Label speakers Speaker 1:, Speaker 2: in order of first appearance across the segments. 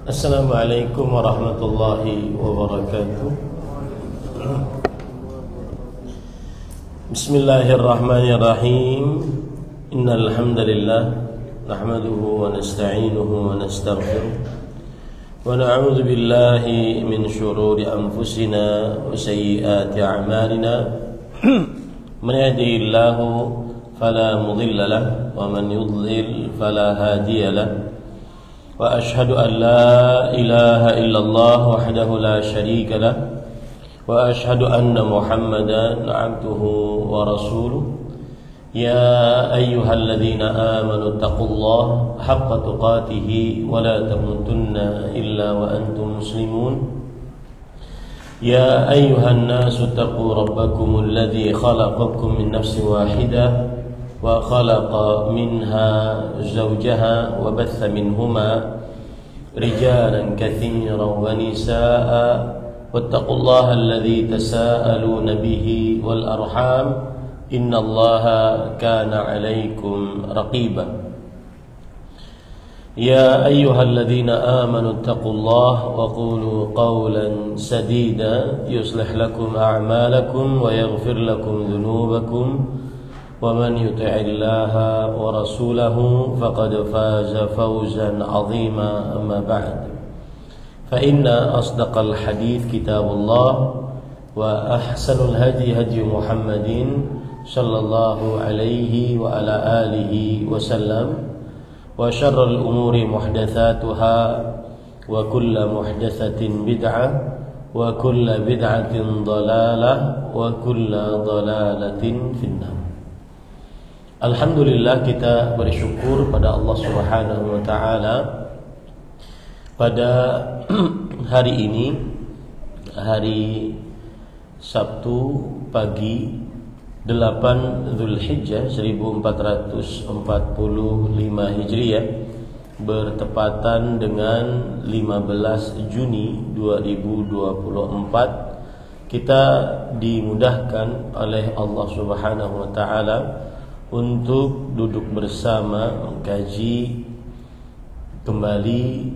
Speaker 1: Assalamualaikum warahmatullahi wabarakatuh. Bismillahirrahmanirrahim. Innal hamdalillah nahmaduhu wa nasta'inuhu wa nastaghfiruh wa na'udzu billahi min shururi anfusina wa sayyiati a'malina. Man yahdihillahu fala mudilla lahu wa man yudlil fala hadiya lahu. وأشهد أن لا إله إلا الله وحده لا شريك له وأشهد أن محمدا عبده ورسوله يا أيها الذين آمنوا اتقوا الله حق تقاته ولا تموتن إلا وأنتم مسلمون يا أيها الناس اتقوا ربكم الذي خلقكم من نفس واحدة وخلق منها زوجها وبث منهما رجالا كثيرا ونساء واتقوا الله الذي تساءلون به والأرحام إن الله كان عليكم رقيبا يا أيها الذين آمنوا اتقوا الله وقولوا قولا سديدا يصلح لكم أعمالكم ويغفر لكم ذنوبكم ومن يطع الله ورسوله فقد فاز فوزا عظيما أما بعد فإن أصدق الحديث كتاب الله وأحسن الهدي هدي محمد صلى الله عليه وعلى آله وسلم وشر الأمور محدثاتها وكل محدثة بدعة وكل بدعة ضلالة وكل ضلالة في النار. Alhamdulillah, kita bersyukur pada Allah Subhanahu wa taala pada hari ini, hari Sabtu pagi 8 Zulhijjah 1445 Hijriah bertepatan dengan 15 Juni 2024. Kita dimudahkan oleh Allah Subhanahu wa taala untuk duduk bersama mengkaji kembali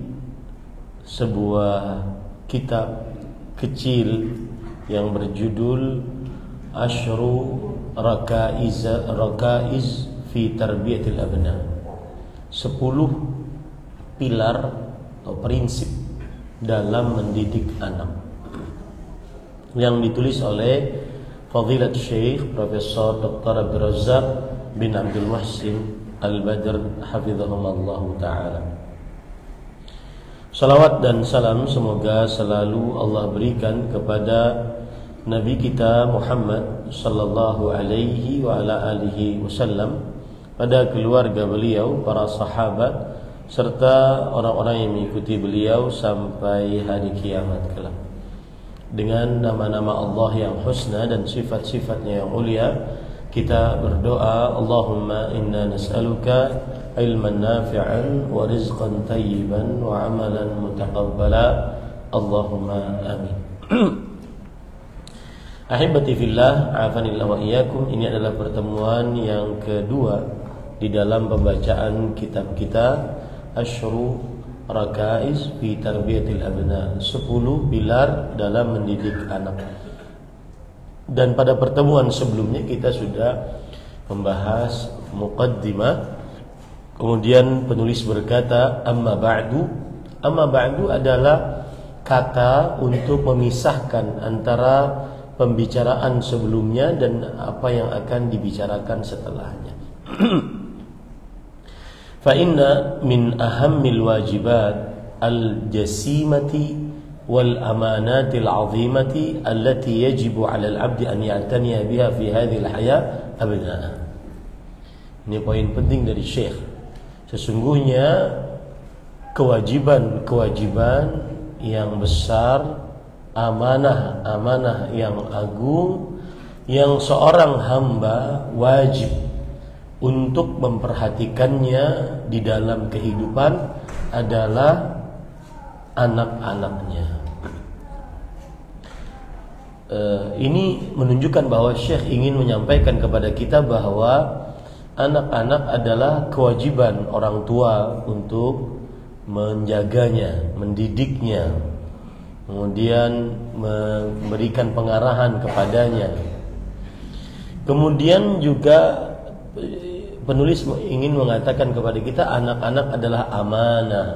Speaker 1: sebuah kitab kecil yang berjudul Ashru Rakaiz fi Tarbiyatil Abna, 10 pilar atau prinsip dalam mendidik anak, yang ditulis oleh Fadilat Syekh Profesor Dr. Abdul Razak bin Abdul Muhsin Al-Badr hafizahullah ta'ala. Salawat dan salam semoga selalu Allah berikan kepada Nabi kita Muhammad sallallahu alaihi wa ala alihi wasallam, pada keluarga beliau, para sahabat, serta orang-orang yang mengikuti beliau sampai hari kiamat kelak. Dengan nama-nama Allah yang husna dan sifat-sifatnya yang mulia, kita berdoa, Allahumma inna nas'aluka ilman nafi'an wa rizqan tayyiban wa amalan mutaqabbala, Allahumma amin. Ahibati fillah, afanillah wa iyyakum. Ini adalah pertemuan yang kedua di dalam pembacaan kitab kita Ashru Rakaiz fi Tarbiyatil Abna, 10 pilar dalam mendidik anak. Dan pada pertemuan sebelumnya kita sudah membahas muqaddimah. Kemudian penulis berkata, amma ba'du. Amma ba'du adalah kata untuk memisahkan antara pembicaraan sebelumnya dan apa yang akan dibicarakan setelahnya. Fa inna min ahammil wajibat al-jasimati wal amanatil azimati allati yajibu 'ala al-'abdi an ya'taniya biha fi hadhihi al-hayat abna'a. Ini poin penting dari Syekh. Sesungguhnya kewajiban-kewajiban yang besar, amanah-amanah yang agung yang seorang hamba wajib untuk memperhatikannya di dalam kehidupan adalah anak-anaknya. Ini menunjukkan bahwa Syekh ingin menyampaikan kepada kita bahwa anak-anak adalah kewajiban orang tua untuk menjaganya, mendidiknya, kemudian memberikan pengarahan kepadanya. Kemudian juga penulis ingin mengatakan kepada kita, anak-anak adalah amanah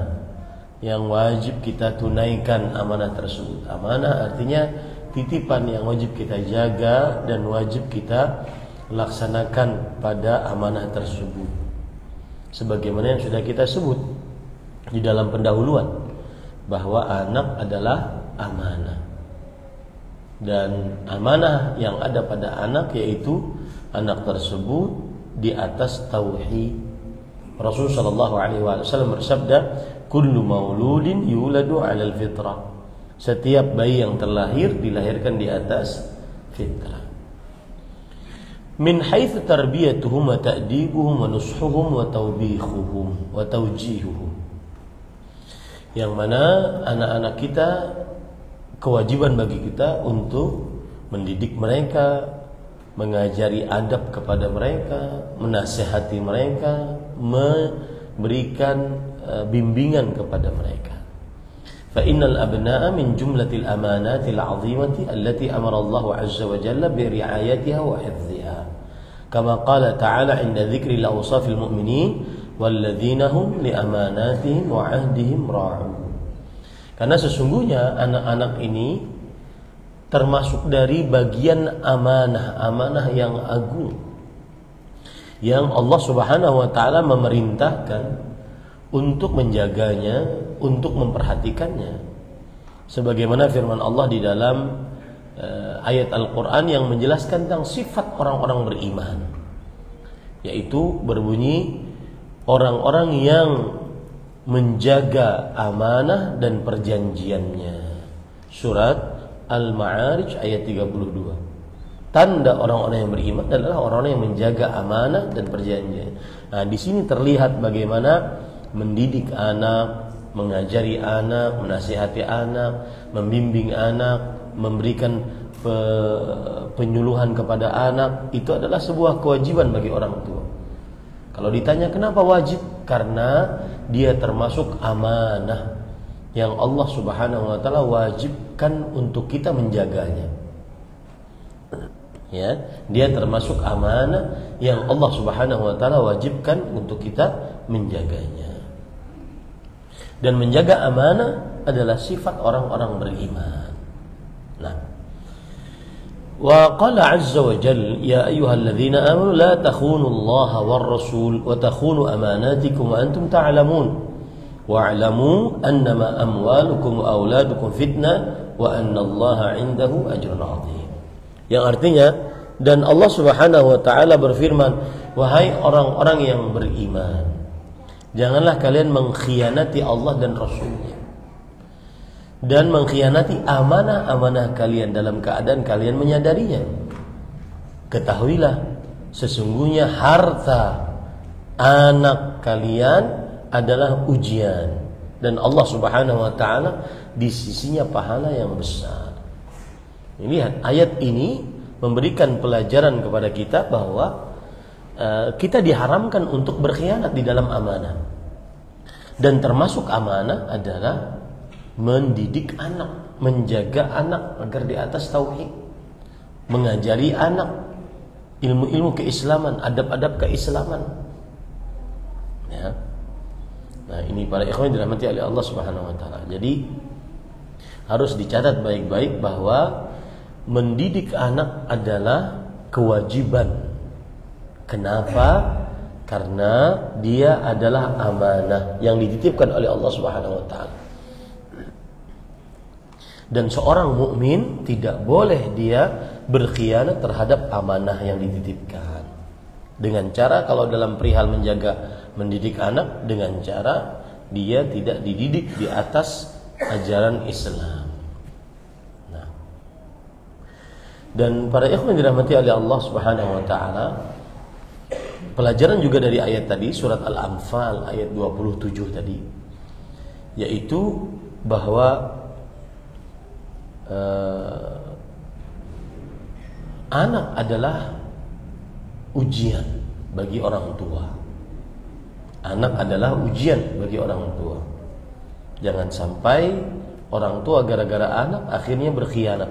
Speaker 1: yang wajib kita tunaikan amanah tersebut. Amanah artinya titipan yang wajib kita jaga dan wajib kita laksanakan pada amanah tersebut. Sebagaimana yang sudah kita sebut di dalam pendahuluan, bahwa anak adalah amanah. Dan amanah yang ada pada anak yaitu anak tersebut di atas tauhid. Rasulullah sallallahu alaihi wasallam bersabda, "Kullu mauludin yuladu 'alal fitrah." Setiap bayi yang terlahir dilahirkan di atas fitrah. Min haitsu tarbiyatuhum wa ta'dibuhum wa nushuhum wa tawbihuhum wa tawjihuhum. Yang mana anak-anak kita, kewajiban bagi kita untuk mendidik mereka, mengajari adab kepada mereka, menasihati mereka, memberikan bimbingan kepada mereka. Fa innal abna'a min jumlatil amanatil 'azimati allati amara Allah 'azza wa jalla bi ri'ayatiha wa hifdhiha. Kama qala ta'ala 'inda dzikri al-awsafil mu'minin walladzina hum li amanatihim wa 'ahdihim ra'un. Karena sesungguhnya anak-anak ini termasuk dari bagian amanah yang agung yang Allah Subhanahu wa taala memerintahkan untuk menjaganya, untuk memperhatikannya. Sebagaimana firman Allah di dalam ayat Al-Qur'an yang menjelaskan tentang sifat orang-orang beriman, yaitu berbunyi orang-orang yang menjaga amanah dan perjanjiannya. Surat Al-Ma'arij ayat 32. Tanda orang-orang yang beriman adalah orang-orang yang menjaga amanah dan perjanjian. Nah, di sini terlihat bagaimana mendidik anak, mengajari anak, menasihati anak, membimbing anak, memberikan penyuluhan kepada anak, itu adalah sebuah kewajiban bagi orang tua. Kalau ditanya kenapa wajib? Karena dia termasuk amanah yang Allah Subhanahu wa taala wajibkan untuk kita menjaganya. Ya, dia termasuk amanah yang Allah Subhanahu wa taala wajibkan untuk kita menjaganya. Dan menjaga amanah adalah sifat orang-orang beriman. Nah, wa qala 'azza wa jalla, ya ayyuhalladzina amanu la takhunu Allah war rasul wa takhunu amanatikum wa antum ta'lamun wa'lamu annama amwalukum wa auladukum fitnah wa anna Allah 'indahu ajrun 'azim. Yang artinya, dan Allah Subhanahu wa taala berfirman, wahai orang-orang yang beriman, janganlah kalian mengkhianati Allah dan Rasul-Nya, dan mengkhianati amanah-amanah kalian dalam keadaan kalian menyadarinya. Ketahuilah, sesungguhnya harta anak kalian adalah ujian, dan Allah Subhanahu wa taala di sisinya pahala yang besar. Lihat, ayat ini memberikan pelajaran kepada kita bahwa kita diharamkan untuk berkhianat di dalam amanah. Dan termasuk amanah adalah mendidik anak, menjaga anak agar di atas tauhid, mengajari anak ilmu-ilmu keislaman, adab-adab keislaman. Ya. Nah, ini para ikhwan dirahmati oleh Allah Subhanahu wa taala. Jadi harus dicatat baik-baik bahwa mendidik anak adalah kewajiban. Kenapa? Karena dia adalah amanah yang dititipkan oleh Allah Subhanahu wa taala. Dan seorang mukmin tidak boleh dia berkhianat terhadap amanah yang dititipkan. Dengan cara, kalau dalam perihal mendidik anak, dengan cara dia tidak dididik di atas ajaran Islam. Nah, dan para ikhwan dirahmati oleh Allah Subhanahu wa taala, pelajaran juga dari ayat tadi, surat Al-Anfal ayat 27 tadi, yaitu bahwa anak adalah ujian bagi orang tua. Anak adalah ujian bagi orang tua. Jangan sampai orang tua gara-gara anak akhirnya berkhianat.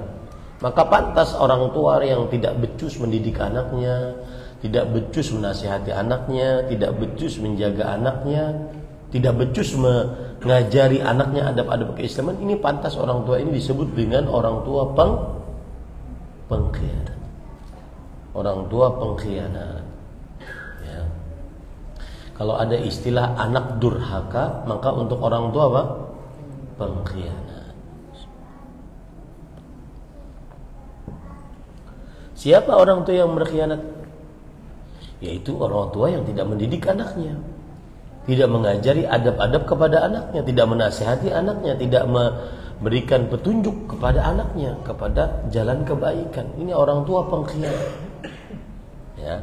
Speaker 1: Maka pantas orang tua yang tidak becus mendidik anaknya, tidak becus menasihati anaknya, tidak becus menjaga anaknya, tidak becus mengajari anaknya adab-adab keislaman, ini pantas orang tua ini disebut dengan orang tua pengkhianat. Orang tua pengkhianat. Ya. Kalau ada istilah anak durhaka, maka untuk orang tua apa? Pengkhianat. Siapa orang tua yang berkhianat? Yaitu orang tua yang tidak mendidik anaknya, tidak mengajari adab-adab kepada anaknya, tidak menasihati anaknya, tidak memberikan petunjuk kepada anaknya kepada jalan kebaikan. Ini orang tua pengkhianat. Ya,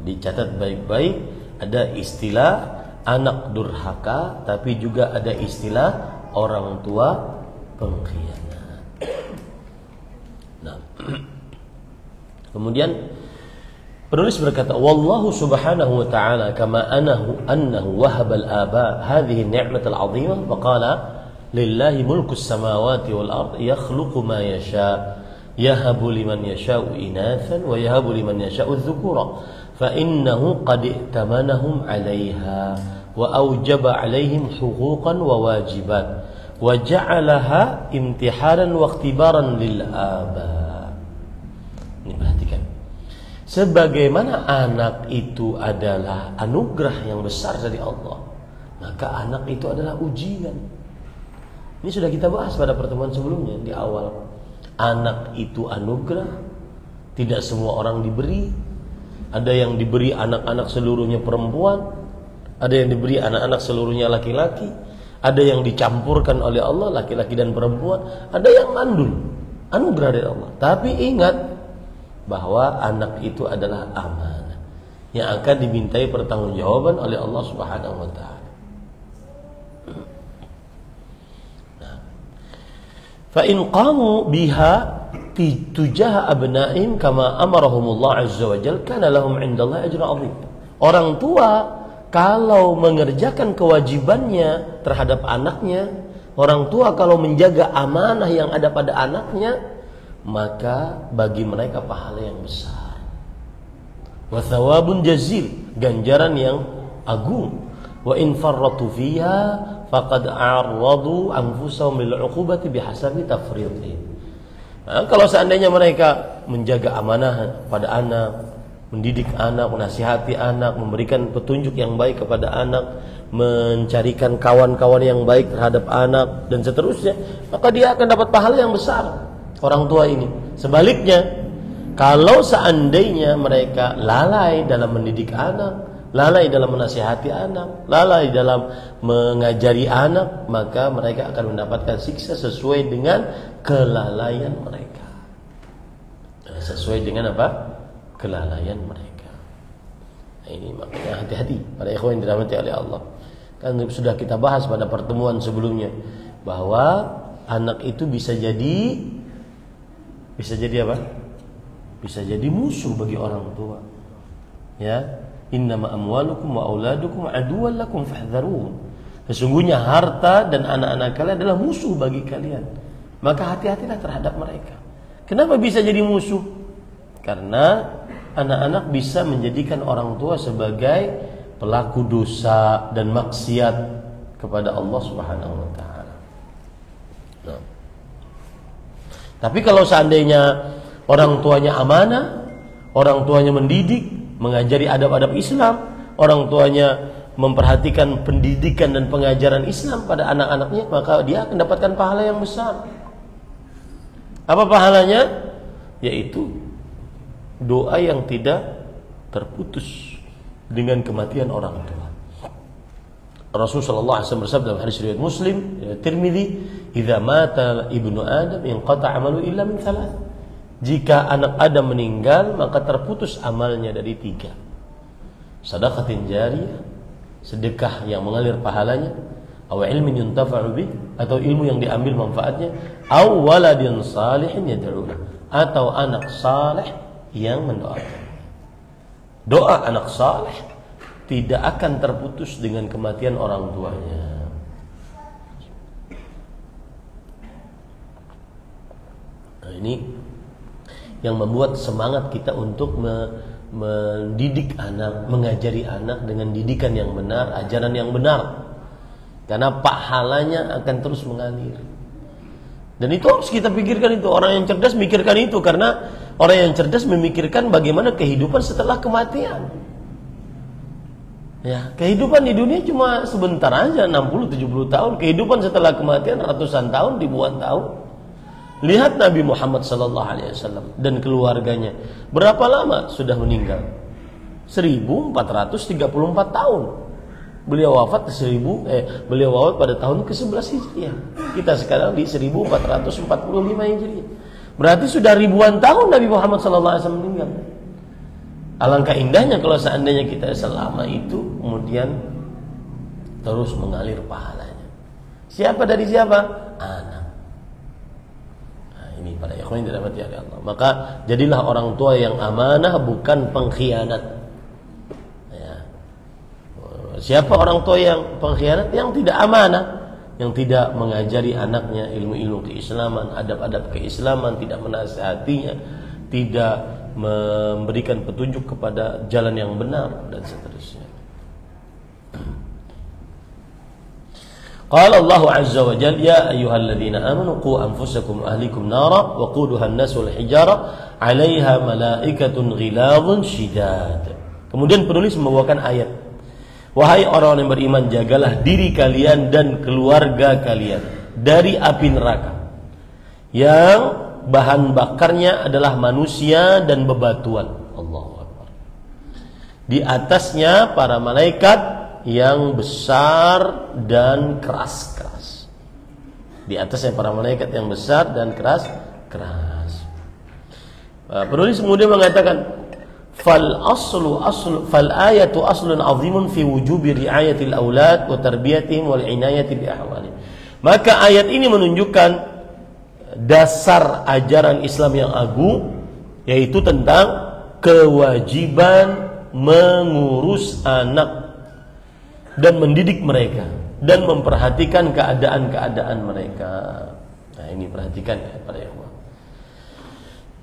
Speaker 1: dicatat baik-baik, ada istilah anak durhaka, tapi juga ada istilah orang tua pengkhianat. Nah, kemudian penulis berkata, wallahu subhanahu wa ta'ala kama annahu wahaba al-aba hadhihi an-ni'mah al-'azimah wa qala lillahi mulku as-samawati wal ard yakhluqu ma yasha yahabu liman yasha'u inathan wa yahabu liman yasha'u adh-dhukura fa innahu qad i'tamanahum 'alayha wa awjaba 'alayhim huquqan wa wajibat wa ja'alaha imtihanan wa ikhtibaran lil aba. Ini perhatikan. Sebagaimana anak itu adalah anugerah yang besar dari Allah, maka anak itu adalah ujian. Ini sudah kita bahas pada pertemuan sebelumnya di awal. Anak itu anugerah, tidak semua orang diberi. Ada yang diberi anak-anak seluruhnya perempuan, ada yang diberi anak-anak seluruhnya laki-laki, ada yang dicampurkan oleh Allah laki-laki dan perempuan, ada yang mandul, anugerah dari Allah. Tapi ingat bahwa anak itu adalah amanah yang akan dimintai pertanggungjawaban oleh Allah Subhanahu wa taala. Fa in qamu biha tujaha abna'im kama amarahumullah azza wa jalla kana lahum 'indallahi ajrun 'azim. Orang tua kalau mengerjakan kewajibannya terhadap anaknya, orang tua kalau menjaga amanah yang ada pada anaknya, maka bagi mereka pahala yang besar. Wa thawabun jazil, ganjaran yang agung. Wa in farratu fiha faqad a'radu anfusahum lil 'uqubati bihasabi tafridhi. Nah, kalau seandainya mereka menjaga amanah pada anak, mendidik anak, menasihati anak, memberikan petunjuk yang baik kepada anak, mencarikan kawan-kawan yang baik terhadap anak dan seterusnya, maka dia akan dapat pahala yang besar. Orang tua ini. Sebaliknya, kalau seandainya mereka lalai dalam mendidik anak, lalai dalam menasihati anak, lalai dalam mengajari anak, maka mereka akan mendapatkan siksa sesuai dengan kelalaian mereka. Sesuai dengan apa? Kelalaian mereka. Nah, ini makanya hati-hati para ikhwan yang dirahmati oleh Allah. Kan sudah kita bahas pada pertemuan sebelumnya bahwa anak itu bisa jadi apa? Bisa jadi musuh bagi orang tua. Ya, innama amwalukum wa auladukum aduwwan lakum fahdharuhum. Sesungguhnya harta dan anak-anak kalian adalah musuh bagi kalian. Maka hati-hatilah terhadap mereka. Kenapa bisa jadi musuh? Karena anak-anak bisa menjadikan orang tua sebagai pelaku dosa dan maksiat kepada Allah Subhanahu wa taala. Nah. Tapi kalau seandainya orang tuanya amanah, orang tuanya mendidik, mengajari adab-adab Islam, orang tuanya memperhatikan pendidikan dan pengajaran Islam pada anak-anaknya, maka dia akan dapatkan pahala yang besar. Apa pahalanya? Yaitu doa yang tidak terputus dengan kematian orang tua. Rasulullah SAW bersabda dalam hadis riwayat Muslim, Tirmidzi, "Idza mata ibnu Adam inqata 'amalu illa min thalath." Jika anak Adam meninggal, maka terputus amalnya dari 3. Sedekatin jariyah, sedekah yang mengalir pahalanya, aw ilmin yuntafa'u bih, atau ilmu yang diambil manfaatnya, aw waladin salihin yad'u lahu, atau anak saleh yang mendoakan. Doa anak saleh tidak akan terputus dengan kematian orang tuanya. Nah, ini yang membuat semangat kita untuk mendidik anak, mengajari anak dengan didikan yang benar, ajaran yang benar. Karena pahalanya akan terus mengalir. Dan itu harus kita pikirkan itu. Orang yang cerdas mikirkan itu. Karena orang yang cerdas memikirkan bagaimana kehidupan setelah kematian. Ya, kehidupan di dunia cuma sebentar aja, 60-70 tahun. Kehidupan setelah kematian ratusan tahun, ribuan tahun. Lihat Nabi Muhammad SAW dan keluarganya. Berapa lama sudah meninggal? 1434 tahun. Beliau wafat pada tahun ke-11 Hijriah. Kita sekarang di 1445 Hijriah. Berarti sudah ribuan tahun Nabi Muhammad SAW meninggal. Alangkah indahnya kalau seandainya kita selama itu kemudian terus mengalir pahalanya. Siapa dari siapa? Anak. Nah, ini para ikhwan yang dirahmati oleh Allah. Maka jadilah orang tua yang amanah, bukan pengkhianat. Siapa orang tua yang pengkhianat? Yang tidak amanah, yang tidak mengajari anaknya ilmu-ilmu keislaman, adab-adab keislaman, tidak menasihatinya, tidak memberikan petunjuk kepada jalan yang benar, dan seterusnya. Qala Allah azza wa jalla, ya ayyuhalladzina amanu qu anfusakum ahlikum nara wa quduha an-nas wal hijara 'alaiha malaikatun ghiladun syidad. Kemudian penulis membawakan ayat, wahai orang yang beriman, jagalah diri kalian dan keluarga kalian dari api neraka yang bahan bakarnya adalah manusia dan bebatuan. Allahu Akbar. Di atasnya para malaikat yang besar dan keras-keras. Di atasnya para malaikat yang besar dan keras-keras. Penulis kemudian mengatakan, fal ayatu aslun azimun fi wujubi riayatil aulad wa tarbiyatihim wal inayati bi ahwalihim. Maka ayat ini menunjukkan dasar ajaran Islam yang agung, yaitu tentang kewajiban mengurus anak dan mendidik mereka dan memperhatikan keadaan-keadaan mereka. Nah, ini perhatikan ya para ikhwan.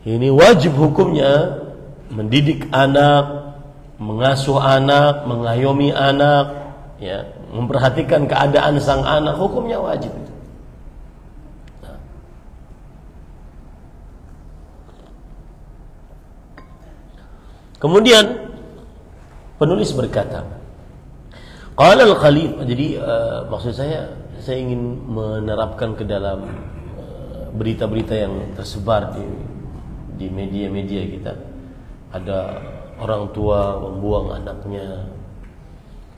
Speaker 1: Ini wajib hukumnya mendidik anak, mengasuh anak, mengayomi anak, ya, memperhatikan keadaan sang anak, hukumnya wajib itu. Kemudian penulis berkata, qala al-khalifah. Jadi maksud saya ingin menerapkan ke dalam berita-berita yang tersebar di media-media kita. Ada orang tua membuang anaknya,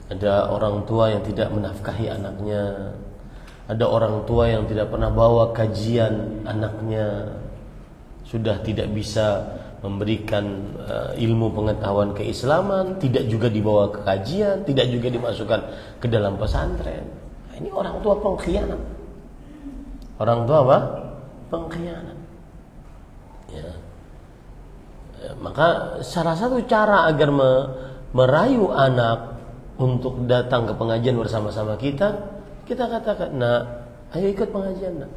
Speaker 1: ada orang tua yang tidak menafkahi anaknya, ada orang tua yang tidak pernah bawa kajian anaknya, sudah tidak bisa memberikan ilmu pengetahuan keislaman, tidak juga dibawa ke kajian, tidak juga dimasukkan ke dalam pesantren. Nah, ini orang tua pengkhianat. Orang tua apa? Pengkhianat. Ya. Maka salah satu cara agar merayu anak untuk datang ke pengajian bersama-sama kita katakan, nah, ayo ikut pengajian, nak.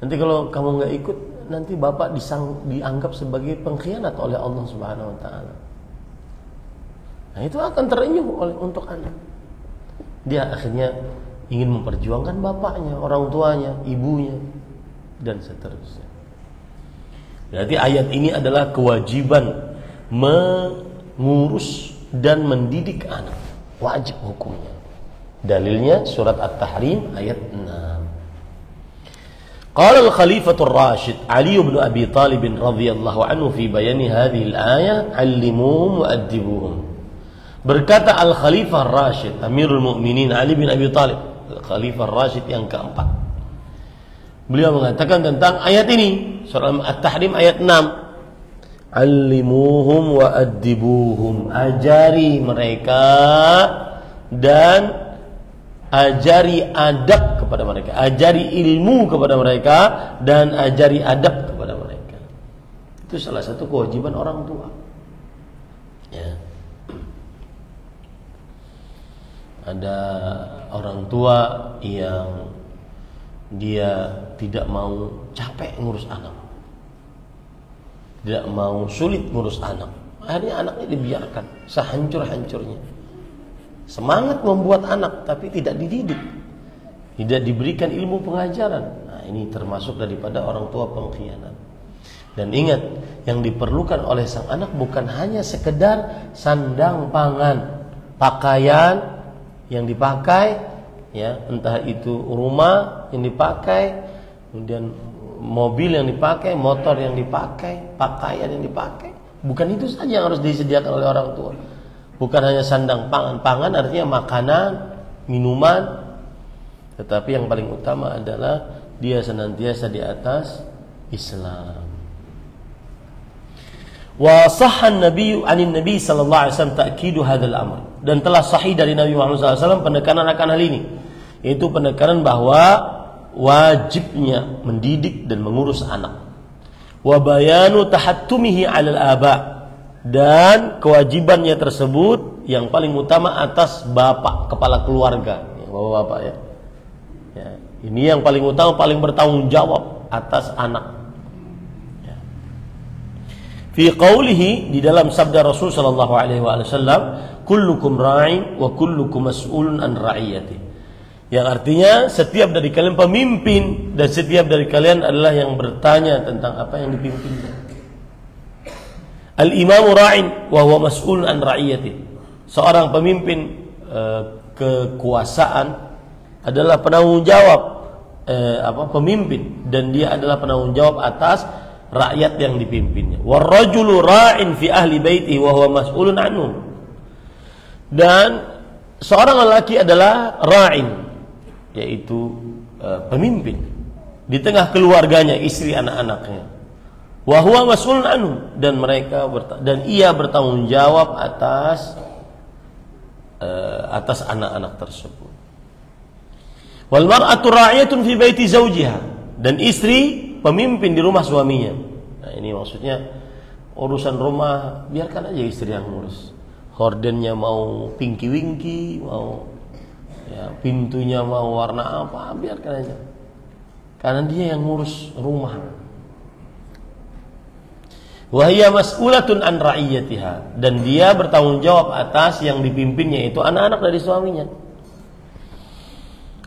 Speaker 1: Nanti kalau kamu nggak ikut, nanti bapak dianggap sebagai pengkhianat oleh Allah Subhanahu Wa Taala. Nah, itu akan terenyuh untuk anak. Dia akhirnya ingin memperjuangkan bapaknya, orang tuanya, ibunya, dan seterusnya. Berarti ayat ini adalah kewajiban mengurus dan mendidik anak, wajib hukumnya. Dalilnya surat At-Tahrim ayat 6. Qala al-Khalifatul Rashid Ali bin Abi Talib radhiyallahu anhu fi bayani hadhihi al-ayah 'allimuhum wa addibuhum. Berkata Al-Khalifah Rashid Amirul Mukminin Ali bin Abi Talib, Khalifah Rashid yang keempat. Beliau mengatakan tentang ayat ini, surah At-Tahrim ayat 6. 'Allimuhum wa addibuhum. Ajari mereka dan ajari adab kepada mereka, ajari ilmu kepada mereka, dan ajari adab kepada mereka. Itu salah satu kewajiban orang tua. Ya. Ada orang tua yang dia tidak mau capek ngurus anak. tidak mau, sulit ngurus anak. Akhirnya anaknya dibiarkan sehancur-hancurnya. Semangat membuat anak tapi tidak dididik, tidak diberikan ilmu pengajaran. Nah, ini termasuk daripada orang tua pengkhianat. Dan ingat, yang diperlukan oleh sang anak bukan hanya sekedar sandang pangan, pakaian yang dipakai, ya, entah itu rumah yang dipakai, kemudian mobil yang dipakai, motor yang dipakai, pakaian yang dipakai. Bukan itu saja yang harus disediakan oleh orang tua. Bukan hanya sandang pangan. Pangan artinya makanan, minuman. Tetapi yang paling utama adalah dia senantiasa di atas Islam. Wa sahhan Nabi anin Nabi sallallahu alaihi wasallam ta'kidu hadzal amr. Dan telah sahih dari Nabi Muhammad sallallahu alaihi wasallam penekanan akan hal ini. Yaitu penekanan bahwa wajibnya mendidik dan mengurus anak. Wa bayanu tahattumihi 'alal aba, dan kewajibannya tersebut yang paling utama atas bapak, kepala keluarga, ya, bapak-bapak ya. Ya, ini yang paling utama, paling bertanggung jawab atas anak. Ya. Fi qaulihi, di dalam sabda Rasul sallallahu alaihi wasallam, kullukum ra'in wa kullukum mas'ulun an ra'iyati. Yang artinya setiap dari kalian pemimpin dan setiap dari kalian adalah yang bertanya tentang apa yang dipimpinnya. Al-imamu ra'in wa huwa mas'ulun an ra'iyati. Seorang pemimpin kekuasaan adalah penanggung jawab pemimpin, dan dia adalah penanggung jawab atas rakyat yang dipimpinnya. War-rajulu ra'in fi ahli baitihi wa huwa mas'ulun anhum. Dan seorang lelaki adalah ra'in, yaitu pemimpin di tengah keluarganya, istri, anak-anaknya. Wa huwa mas'ulun anhum, dan ia bertanggung jawab atas anak-anak tersebut. Wal mar'atu ra'iyatun fi baiti zawjiha, dan istri pemimpin di rumah suaminya. Nah, ini maksudnya urusan rumah biarkan aja istri yang ngurus. Hordennya mau pinky-winky, mau ya, pintunya mau warna apa, biarkan aja. Karena dia yang ngurus rumah. Wa hiya mas'ulatun an ra'iyatiha, dan dia bertanggung jawab atas yang dipimpinnya, itu anak-anak dari suaminya.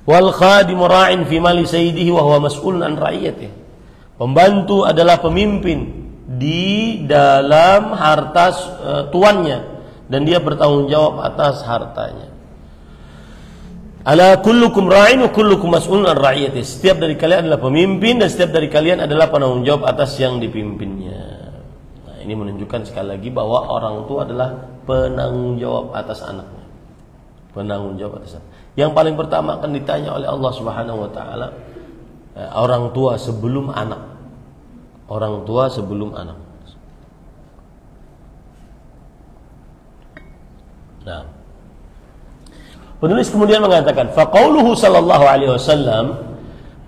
Speaker 1: Wal khadimu ra'in fi mali sayyidihi wa huwa mas'ulun an ra'iyatihi. Pembantu adalah pemimpin di dalam harta tuannya, dan dia bertanggung jawab atas hartanya. Ala kullukum ra'in wa kullukum mas'ulun an ra'iyatihi. Setiap dari kalian adalah pemimpin dan setiap dari kalian adalah penanggung jawab atas yang dipimpinnya. Nah, ini menunjukkan sekali lagi bahwa orang tua adalah penanggung jawab atas anaknya. Penanggung jawab atas anak. Yang paling pertama akan ditanya oleh Allah Subhanahu wa taala orang tua sebelum anak. Orang tua sebelum anak. Nah, penulis kemudian mengatakan, faqauluhu sallallahu alaihi wasallam,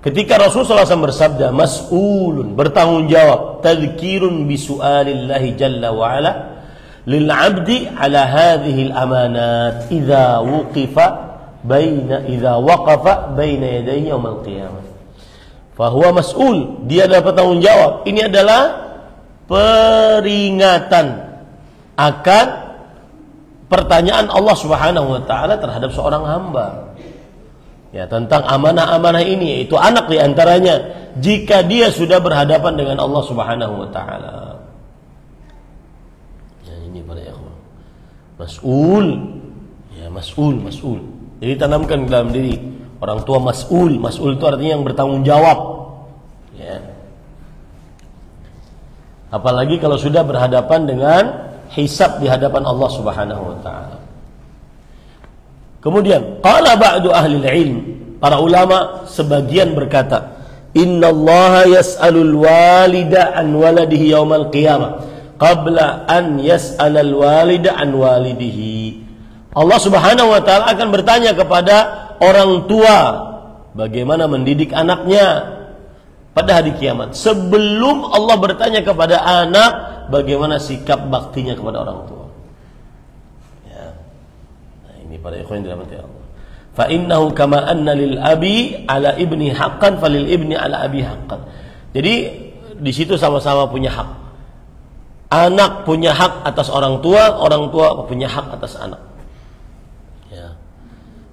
Speaker 1: ketika Rasulullah SAW bersabda, mas'ulun, bertanggung jawab, tadhkirun bi su'alillahi jalla wa ala lil 'abdi ala hadhihi al-amanat idza waqafa baina yadayhi yaumil qiyamah. Fa huwa mas'ul, dia adalah bertanggung jawab. Ini adalah peringatan akan pertanyaan Allah Subhanahu wa taala terhadap seorang hamba. Ya, tentang amanah-amanah ini, yaitu anak di antaranya, jika dia sudah berhadapan dengan Allah Subhanahu wa taala. Ya, ini para ikhwan. Mas'ul. Ya, mas'ul. Jadi tanamkan dalam diri orang tua mas'ul. Mas'ul itu artinya yang bertanggung jawab. Ya. Apalagi kalau sudah berhadapan dengan hisab di hadapan Allah Subhanahu wa taala. Kemudian qala ba'du ahli ilm, para ulama sebagian berkata, innallaha yas'alul walida an waladihi yaumal qiyamah qabla an yas'alal walida an walidihi. Allah Subhanahu wa taala akan bertanya kepada orang tua bagaimana mendidik anaknya pada hari kiamat, sebelum Allah bertanya kepada anak bagaimana sikap baktinya kepada orang tua. Ya. Nah, ini para ikhwan yang dirahmati Allah. Fa innahu kama anna lil abi ala ibni haqqan falil ibni ala abi haqqan. Jadi di situ sama-sama punya hak. Anak punya hak atas orang tua punya hak atas anak. Ya.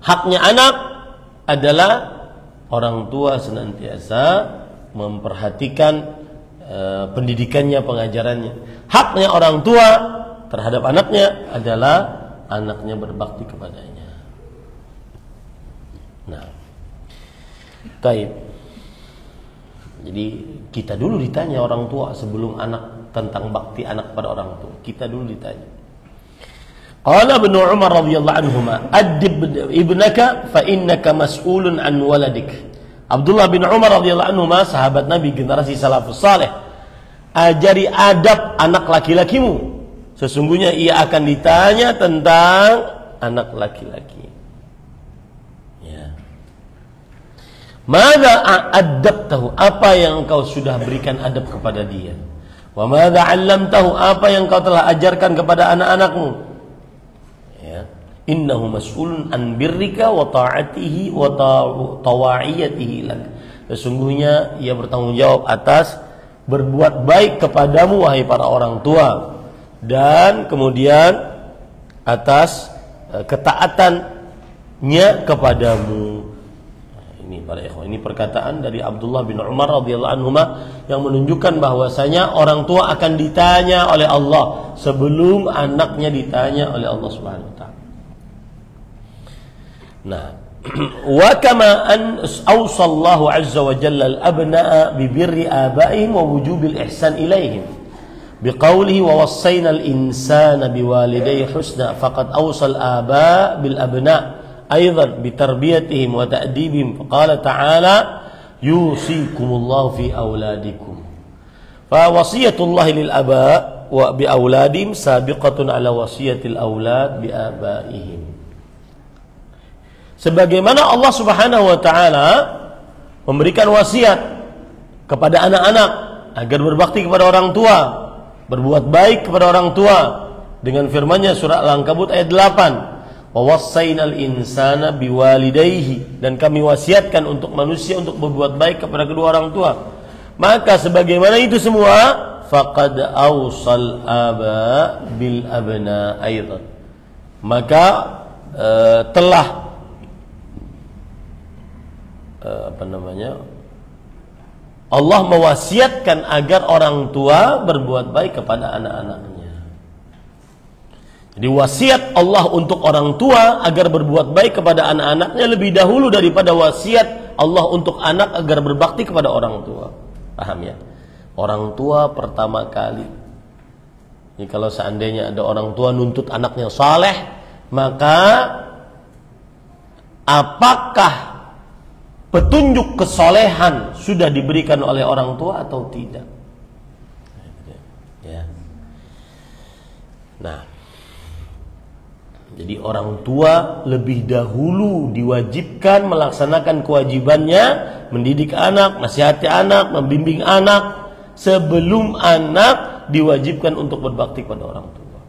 Speaker 1: Haknya anak adalah orang tua senantiasa memperhatikan pendidikannya, pengajarannya. Haknya orang tua terhadap anaknya adalah anaknya berbakti kepadanya. Nah, taib. Jadi kita dulu ditanya orang tua sebelum anak tentang bakti anak pada orang tua. Kita dulu ditanya. Qala Ibnu Umar radhiyallahu anhuma, "Adib ibnaka fa innaka mas'ulun an waladik." Abdullah bin Umar radhiyallahu anhuma, sahabat Nabi generasi salafus saleh, ajari adab anak laki-lakimu. Sesungguhnya ia akan ditanya tentang anak laki-laki. Ya. Madza adabtahu? Apa yang engkau sudah berikan adab kepada dia? Wa madza 'allamtahu? Apa yang kau telah ajarkan kepada anak-anakmu? Ya. Innahu mas'ulun an birrika wa ta'atihi wa tawa'iyatihi lak. Sesungguhnya ia bertanggung jawab atas berbuat baik kepadamu wahai para orang tua, dan kemudian atas ketaatannya kepadamu. Ini para ikhwan, ini perkataan dari Abdullah bin Umar radhiyallahu anhuma yang menunjukkan bahwasanya orang tua akan ditanya oleh Allah sebelum anaknya ditanya oleh Allah Subhanahu wa taala. Nah, wa kama an awsallahu azza wa jalla al-abna'a bi birri abaihim wa wujubil ihsan ilaihim biqaulihi wa wassayna al-insana biwalidayhi husna faqad awsal aba bil abna' أيضا بتربيتهم وتأديبهم فقال تعالى يوصيكم الله في أولادكم فوصية الله للآباء بأولادهم سابقة على وصية الأولاد بآبائهم. Sebagaimana Allah Subhanahu wa taala memberikan wasiat kepada anak-anak agar berbakti kepada orang tua, berbuat baik kepada orang tua dengan firman-Nya surah Al-Ankabut ayat 8. Wawassainal insana biwalidayhi, dan kami wasiatkan untuk manusia untuk berbuat baik kepada kedua orang tua. Maka sebagaimana itu semua, faqad awsal aba bil abna aidan. Maka telah Allah mewasiatkan agar orang tua berbuat baik kepada anak-anaknya. Jadi wasiat Allah untuk orang tua agar berbuat baik kepada anak-anaknya lebih dahulu daripada wasiat Allah untuk anak agar berbakti kepada orang tua. Paham ya? Orang tua pertama kali. Jadi kalau seandainya ada orang tua nuntut anaknya saleh, maka apakah petunjuk kesolehan sudah diberikan oleh orang tua atau tidak? Ya. Nah, jadi orang tua lebih dahulu diwajibkan melaksanakan kewajibannya mendidik anak, nasihati anak, membimbing anak sebelum anak diwajibkan untuk berbakti kepada orang tua.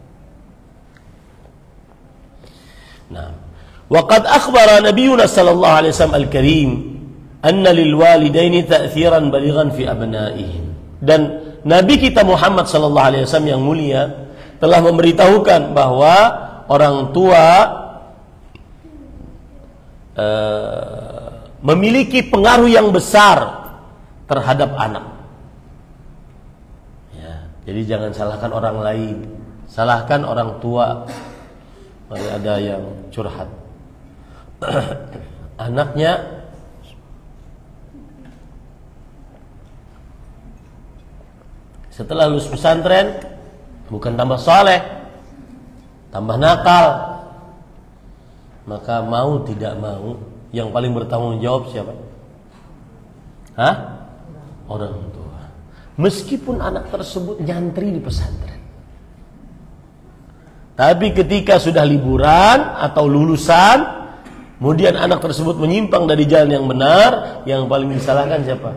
Speaker 1: Nah, waqad akhbara nabiyuna sallallahu alaihi wasallam al-karim anna lil walidaini ta'thiran balighan fi abnaihim. Dan Nabi kita Muhammad sallallahu alaihi wasallam yang mulia telah memberitahukan bahwa orang tua memiliki pengaruh yang besar terhadap anak. Ya, jadi jangan salahkan orang lain, salahkan orang tua. Mari ada yang curhat, anaknya setelah lulus pesantren bukan tambah saleh, tambah nakal. Maka mau tidak mau yang paling bertanggung jawab siapa? Orang tua. Meskipun anak tersebut nyantri di pesantren, tapi ketika sudah liburan atau lulusan, kemudian anak tersebut menyimpang dari jalan yang benar, yang paling disalahkan siapa?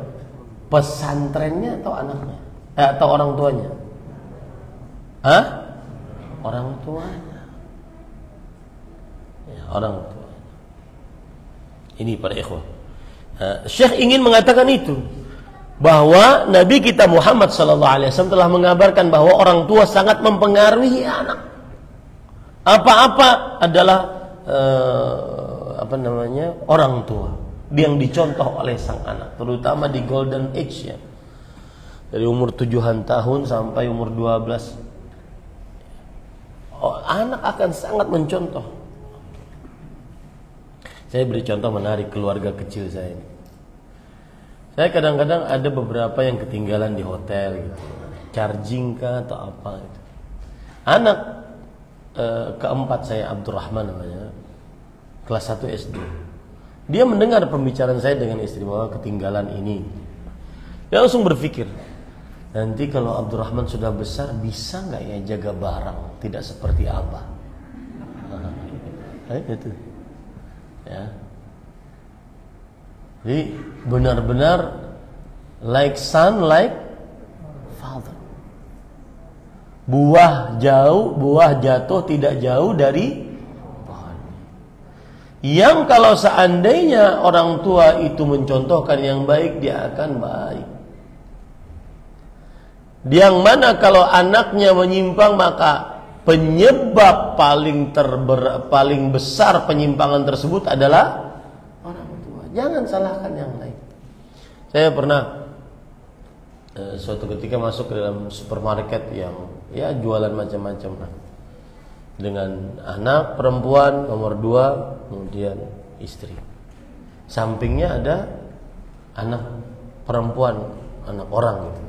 Speaker 1: Pesantrennya atau anaknya? Atau orang tuanya? Orang tuanya. Orang tua. Ini para ikhwah. Syekh ingin mengatakan itu bahwa Nabi kita Muhammad SAW telah mengabarkan bahwa orang tua sangat mempengaruhi anak. Apa-apa adalah orang tua yang dicontoh oleh sang anak, terutama di golden age ya, dari umur 7 tahun sampai umur 12. Anak akan sangat mencontoh. Saya beri contoh menarik keluarga kecil saya ini. Saya kadang-kadang ada beberapa yang ketinggalan di hotel gitu, charging kah atau apa gitu. Anak keempat saya, Abdurrahman namanya, kelas 1 SD. Dia mendengar pembicaraan saya dengan istri bahwa ketinggalan ini. Dia langsung berpikir, nanti kalau Abdurrahman sudah besar, bisa nggak ya jaga barang, tidak seperti Abah? Itu, ya. Jadi benar-benar like son, like father. Buah jatuh tidak jauh dari pohon. Yang kalau seandainya orang tua itu mencontohkan yang baik, dia akan baik. Yang mana kalau anaknya menyimpang, maka penyebab paling besar penyimpangan tersebut adalah orang tua. Jangan salahkan yang lain. Saya pernah suatu ketika masuk ke dalam supermarket yang ya jualan macam-macam lah, dengan anak perempuan nomor 2, kemudian istri. Sampingnya ada anak perempuan, anak orang gitu.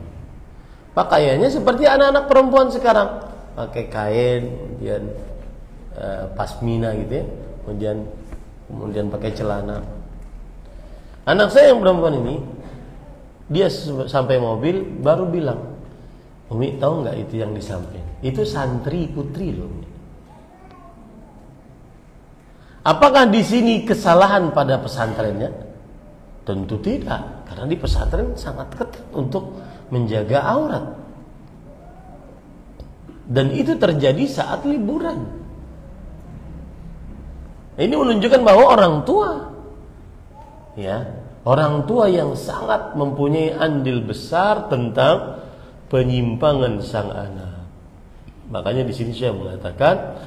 Speaker 1: Pakaiannya seperti anak-anak perempuan sekarang, pakai kain, kemudian pasmina gitu ya, kemudian pakai celana. Anak saya yang perempuan ini, dia sampai mobil baru bilang, Umi tahu nggak itu yang di samping? Itu santri putri loh. Apakah di sini kesalahan pada pesantrennya? Tentu tidak, karena di pesantren sangat ketat untuk menjaga aurat. Dan itu terjadi saat liburan. Ini menunjukkan bahwa orang tua, ya, orang tua yang sangat mempunyai andil besar tentang penyimpangan sang anak. Makanya di sini saya mengatakan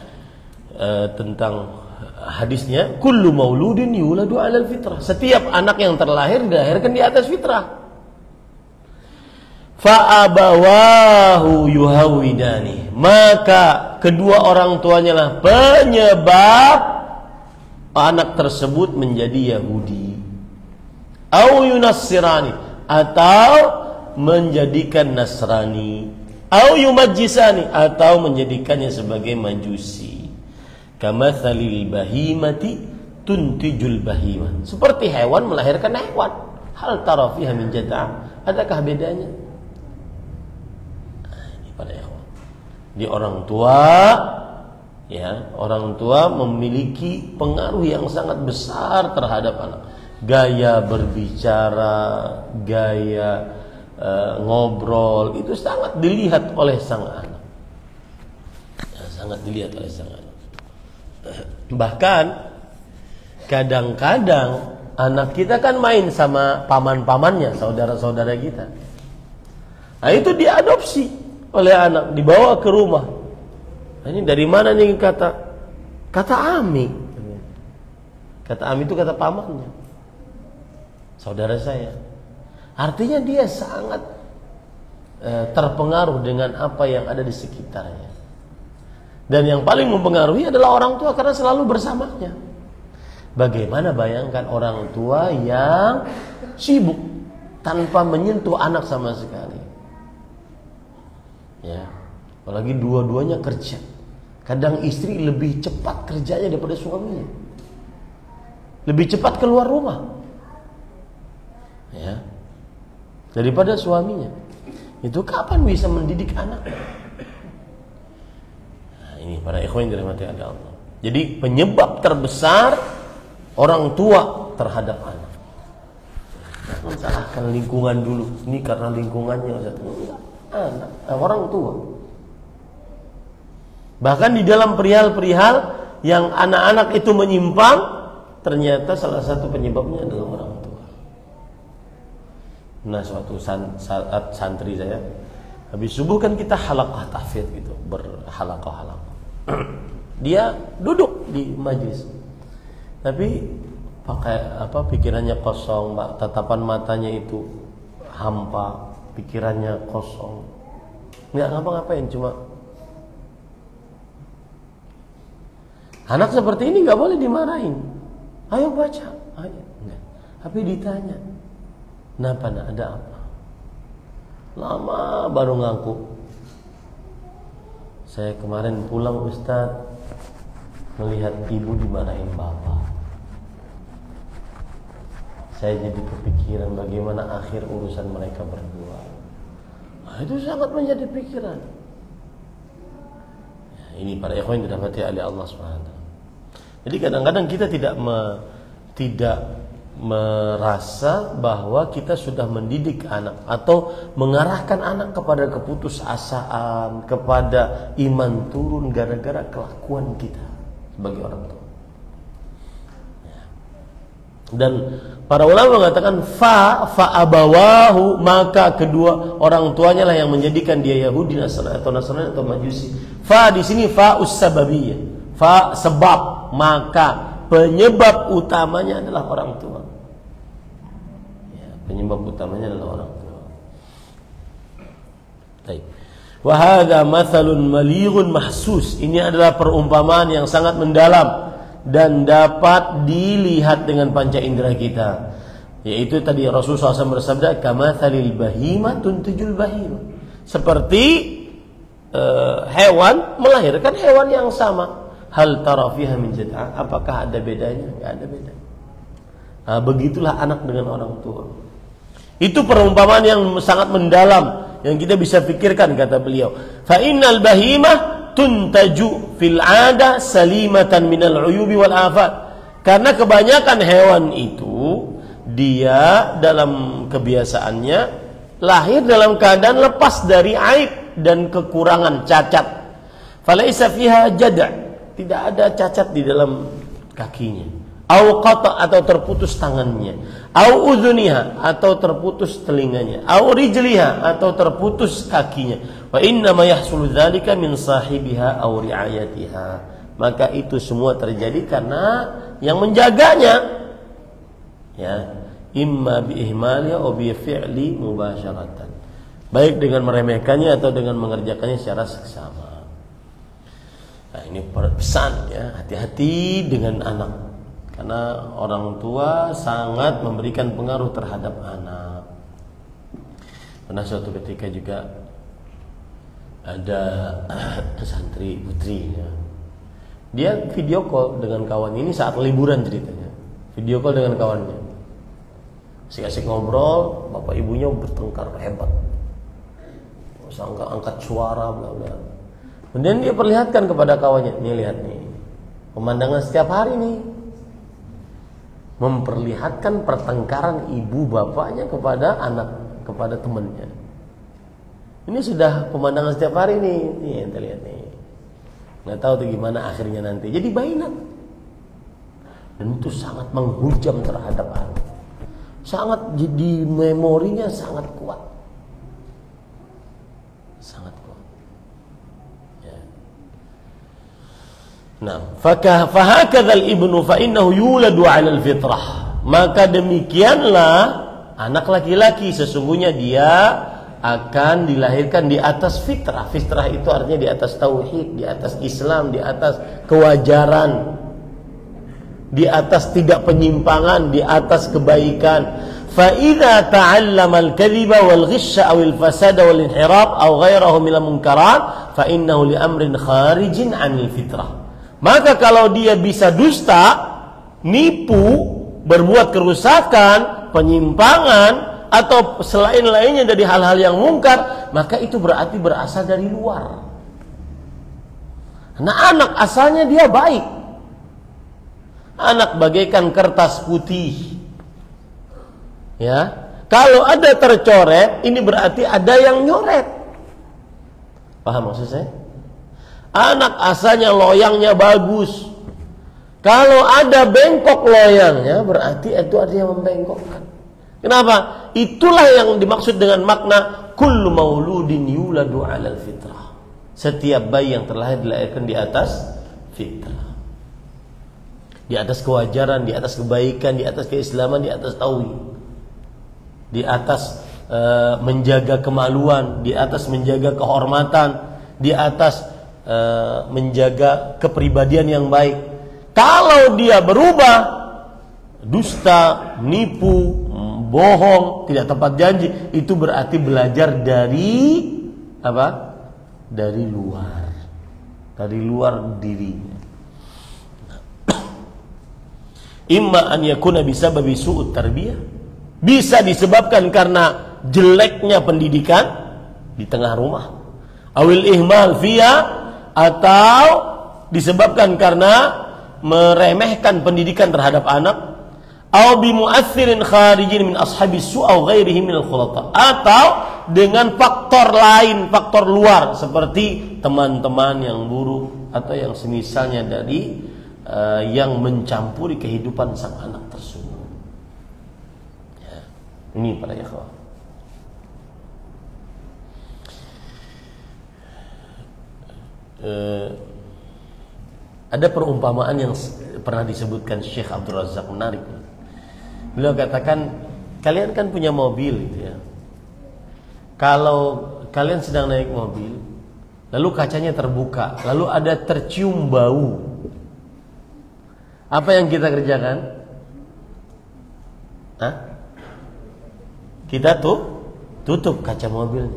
Speaker 1: tentang hadisnya, kullu mauludin yuladu 'alal fitrah. Setiap anak yang terlahir dilahirkan di atas fitrah. Fa'abawahu yuhawidani, maka kedua orang tuanya lah penyebab anak tersebut menjadi Yahudi, au yunassirani, atau menjadikan Nasrani, au yumajjisani, atau menjadikannya sebagai Majusi. Kamatsalil bahimati tuntijul bahimah, seperti hewan melahirkan hewan. Hal tara fiha min jazaa, adakah bedanya? Pada hewan. Di orang tua, ya, orang tua memiliki pengaruh yang sangat besar terhadap anak. Gaya berbicara, gaya ngobrol itu sangat dilihat oleh sang anak. Ya, sangat dilihat oleh sang anak. Bahkan kadang-kadang anak kita kan main sama paman-pamannya, saudara-saudara kita. Nah, itu diadopsi oleh anak, dibawa ke rumah. Nah, ini dari mana nih kata Ami? Kata Ami itu kata pamannya, saudara saya. Artinya dia sangat terpengaruh dengan apa yang ada di sekitarnya. Dan yang paling mempengaruhi adalah orang tua karena selalu bersamanya. Bagaimana bayangkan orang tua yang sibuk tanpa menyentuh anak sama sekali. Ya, apalagi dua-duanya kerja. Kadang istri lebih cepat kerjanya daripada suaminya. Lebih cepat keluar rumah, ya, daripada suaminya. Itu kapan bisa mendidik anak? Nah, ini para ikhwan yang dirahmati Allah. Jadi penyebab terbesar orang tua terhadap anak. Jangan salahkan lingkungan dulu. Ini karena lingkungannya, anak, orang tua. Bahkan di dalam perihal-perihal yang anak-anak itu menyimpang, ternyata salah satu penyebabnya adalah orang tua. Nah, suatu saat santri saya habis subuh kan kita halaqah tahfidz gitu, berhalaqah-halaqah. Dia duduk di majlis, tapi pakai pikirannya kosong, tatapan matanya itu hampa, pikirannya kosong, nggak ngapa-ngapain, cuma anak seperti ini nggak boleh dimarahin. Ayo baca, ayo. Nggak. Tapi ditanya, kenapa nak, ada apa? Lama baru ngaku. Saya kemarin pulang Ustaz, melihat ibu dimarahin bapak. Saya jadi kepikiran bagaimana akhir urusan mereka berdua. Nah, itu sangat menjadi pikiran. Ya, ini para ikhwan yang dirahmati oleh Allah SWT. Jadi kadang-kadang kita tidak merasa bahwa kita sudah mendidik anak atau mengarahkan anak kepada keputusasaan, kepada iman turun gara-gara kelakuan kita sebagai orang tua. Dan para ulama mengatakan fa abawahu, maka kedua orang tuanya lah yang menjadikan dia Yahudi, Nasrani atau Majusi. Fa di sini fa us-sababiyah. Fa sebab, maka penyebab utamanya adalah orang tua. Ya, penyebab utamanya adalah orang tua. Baik. Wa hadza mathalun malighun mahsus. Ini adalah perumpamaan yang sangat mendalam dan dapat dilihat dengan panca indera kita. Yaitu tadi Rasulullah SAW bersabda, kamathalil bahima tuntijul bahima. Seperti hewan melahirkan hewan yang sama. Hal tara fiha min jad'ah, apakah ada bedanya? Enggak ada beda. Nah, begitulah anak dengan orang tua. Itu perumpamaan yang sangat mendalam yang kita bisa pikirkan, kata beliau. Fa innal bahimah tuntaju fil 'ada salimatan minal 'uyubi wal afat. Karena kebanyakan hewan itu dia dalam kebiasaannya lahir dalam keadaan lepas dari aib dan kekurangan, cacat. Falaisa fiha jad', tidak ada cacat di dalam kakinya. Au qata, atau terputus tangannya. Au udhuniha, atau terputus telinganya. Au rijliha, atau terputus kakinya. Wa inna ma yahsulu dzalika min sahibiha aw ri'ayatiha. Maka itu semua terjadi karena yang menjaganya, ya, imma bi ihmaliha aw bi fi'li mubasyaratan. Baik dengan meremehkannya atau dengan mengerjakannya secara seksama. Nah, ini pesan, ya, hati-hati dengan anak. Karena orang tua sangat memberikan pengaruh terhadap anak. Pernah suatu ketika juga ada santri putri, ya. Dia video call dengan kawan ini saat liburan ceritanya. Video call dengan kawannya. Asik-asik ngobrol, bapak ibunya bertengkar hebat. Angkat suara bla bla. Kemudian dia perlihatkan kepada kawannya, nih lihat nih, pemandangan setiap hari nih, memperlihatkan pertengkaran ibu bapaknya kepada anak, kepada temannya. Ini sudah pemandangan setiap hari nih, nih ente lihat nih. Nggak tahu tuh gimana akhirnya nanti. Jadi bainat. Dan itu sangat menghujam terhadap anak. Sangat, jadi memorinya sangat kuat. Sangat kuat. Ya. Nah, fahakadzal ibnu fa innahu yuladu 'alal fitrah. Maka demikianlah anak laki-laki, sesungguhnya dia akan dilahirkan di atas fitrah. Fitrah itu artinya di atas tauhid, di atas Islam, di atas kewajaran, di atas tidak penyimpangan, di atas kebaikan. Fa idza ta'allama al-kadhiba wal ghisha aw al-fasada wal inhiraf aw ghayrahu min al-munkarat fa innahu li amrin kharijin 'anil fitrah. Maka kalau dia bisa dusta, nipu, berbuat kerusakan, penyimpangan, atau selain lainnya dari hal-hal yang mungkar, maka itu berarti berasal dari luar. Nah, anak asalnya dia baik. Anak bagaikan kertas putih. Ya, kalau ada tercoret, ini berarti ada yang nyoret. Paham maksud saya? Anak asalnya loyangnya bagus. Kalau ada bengkok loyangnya, berarti itu ada yang membengkokkan. Kenapa? Itulah yang dimaksud dengan makna kullu mauludin yuladu 'alal fitrah. Setiap bayi yang terlahir dilahirkan di atas fitrah. Di atas kewajaran, di atas kebaikan, di atas keislaman, di atas tauhid. Di atas menjaga kemaluan, di atas menjaga kehormatan, di atas menjaga kepribadian yang baik. Kalau dia berubah, dusta, nipu, bohong, tidak tepat janji, itu berarti belajar dari apa? Dari luar dirinya. Imma an yakuna bisababi su'ut tarbiyah, bisa disebabkan karena jeleknya pendidikan di tengah rumah, awil ihmal fiha, atau disebabkan karena meremehkan pendidikan terhadap anak, aw bi mu'atsirin kharijin min ashabis su' aw ghairihi min al-khulata, atau dengan faktor lain, faktor luar seperti teman-teman yang buruk atau yang semisalnya dari yang mencampuri kehidupan sang anak tersebut. Ya, ini para ikhwah. Ada perumpamaan yang pernah disebutkan Syekh Abdul Razak, menarik. Beliau katakan, kalian kan punya mobil gitu ya. Kalau kalian sedang naik mobil, lalu kacanya terbuka, lalu ada tercium bau, apa yang kita kerjakan? Kita tutup kaca mobil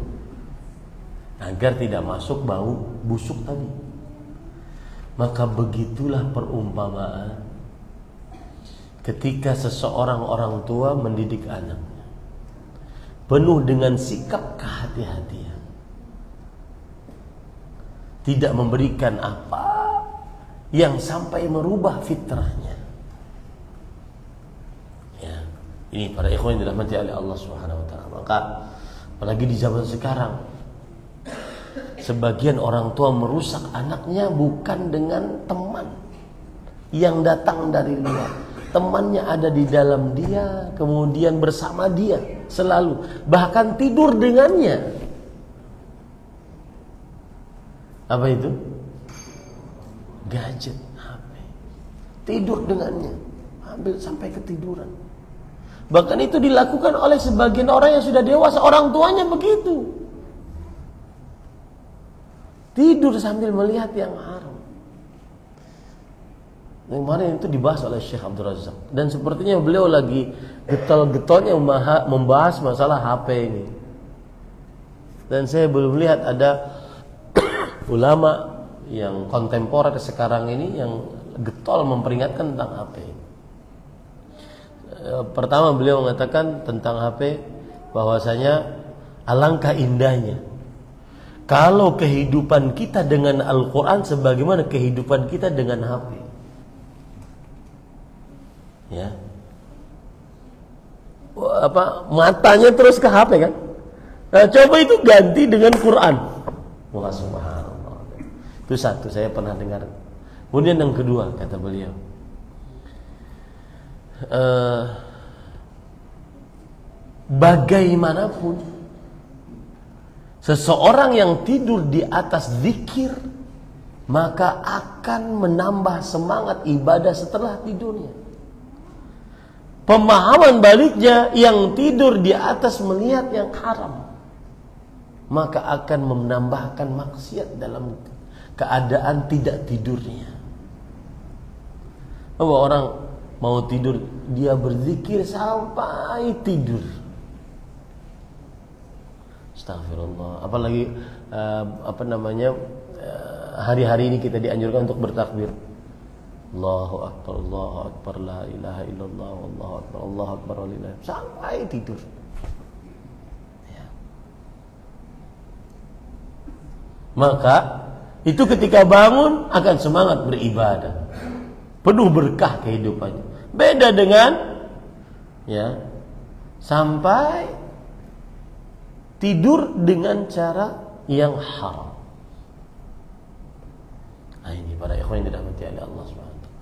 Speaker 1: agar tidak masuk bau busuk tadi. Maka begitulah perumpamaan ketika seseorang orang tua mendidik anaknya, penuh dengan sikap kehati-hatian, tidak memberikan apa yang sampai merubah fitrahnya. Ya, ini para ikhwan yang dirahmati oleh Allah Subhanahu wa taala. Maka apalagi di zaman sekarang, sebagian orang tua merusak anaknya bukan dengan teman yang datang dari luar. Temannya ada di dalam dia, kemudian bersama dia selalu, bahkan tidur dengannya. Apa itu? Gadget, HP. Tidur dengannya, ambil sampai ketiduran. Bahkan itu dilakukan oleh sebagian orang yang sudah dewasa, orang tuanya begitu. Tidur sambil melihat yang haram. Kemarin itu dibahas oleh Syekh Abdul Razak, dan sepertinya beliau lagi getol-getolnya membahas masalah HP ini. Dan saya belum lihat ada ulama yang kontemporer sekarang ini yang getol memperingatkan tentang HP. Pertama beliau mengatakan tentang HP bahwasanya alangkah indahnya kalau kehidupan kita dengan Al-Quran sebagaimana kehidupan kita dengan HP. Ya, matanya terus ke HP kan? Nah, coba itu ganti dengan Quran. Wah, subhanallah. Itu satu, saya pernah dengar. Kemudian yang kedua, kata beliau, bagaimanapun seseorang yang tidur di atas zikir, maka akan menambah semangat ibadah setelah tidurnya. Pemahaman baliknya, yang tidur di atas melihat yang haram, maka akan menambahkan maksiat dalam keadaan tidak tidurnya. Bahwa orang mau tidur, dia berzikir sampai tidur. Astagfirullah. Apalagi hari-hari ini kita dianjurkan untuk bertakbir. Allahu Akbar, Allahu Akbar, la ilaha illallah, Allahu Akbar, Allahu Akbar, walillah, sampai tidur. Ya. Maka itu ketika bangun akan semangat beribadah, penuh berkah kehidupannya. Beda dengan ya sampai tidur dengan cara yang haram. Nah, ini para ikhwan yang dirahmati oleh Allah Subhanahu wa taala.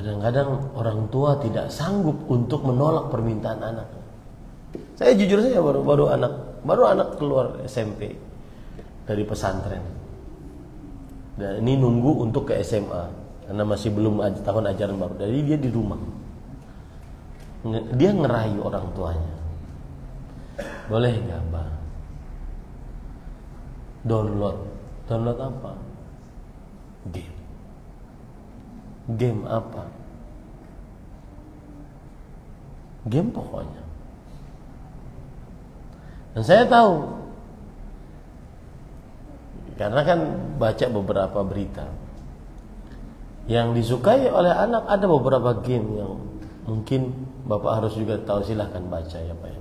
Speaker 1: Kadang-kadang orang tua tidak sanggup untuk menolak permintaan anak. Saya jujur saja baru anak keluar SMP dari pesantren. Dan ini nunggu untuk ke SMA karena masih belum tahun ajaran baru. Jadi dia di rumah. Dia ngerayu orang tuanya. Boleh nggak, Bang? Download apa? Game apa? Game pokoknya. Dan saya tahu, karena kan baca beberapa berita, yang disukai oleh anak ada beberapa game yang mungkin Bapak harus juga tahu, silahkan baca ya Pak ya.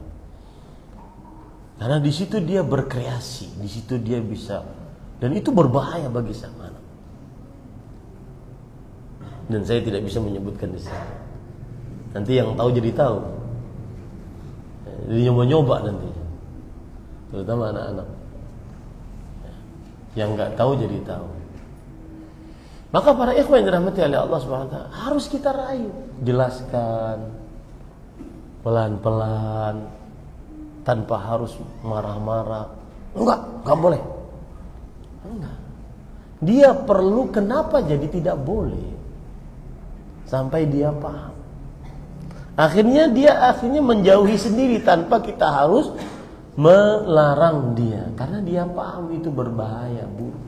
Speaker 1: Karena di situ dia berkreasi, di situ dia bisa, dan itu berbahaya bagi sang anak. Dan saya tidak bisa menyebutkan di sini. Nanti yang tahu jadi tahu. Jadi nyoba-nyoba nanti. Terutama anak-anak. Yang nggak tahu jadi tahu. Maka para ikhwan yang dirahmati oleh Allah SWT harus kita rayu, jelaskan pelan-pelan, tanpa harus marah-marah. Enggak boleh. Enggak. Dia perlu, kenapa jadi tidak boleh? Sampai dia paham. Akhirnya dia menjauhi sendiri tanpa kita harus melarang dia, karena dia paham itu berbahaya, buruk.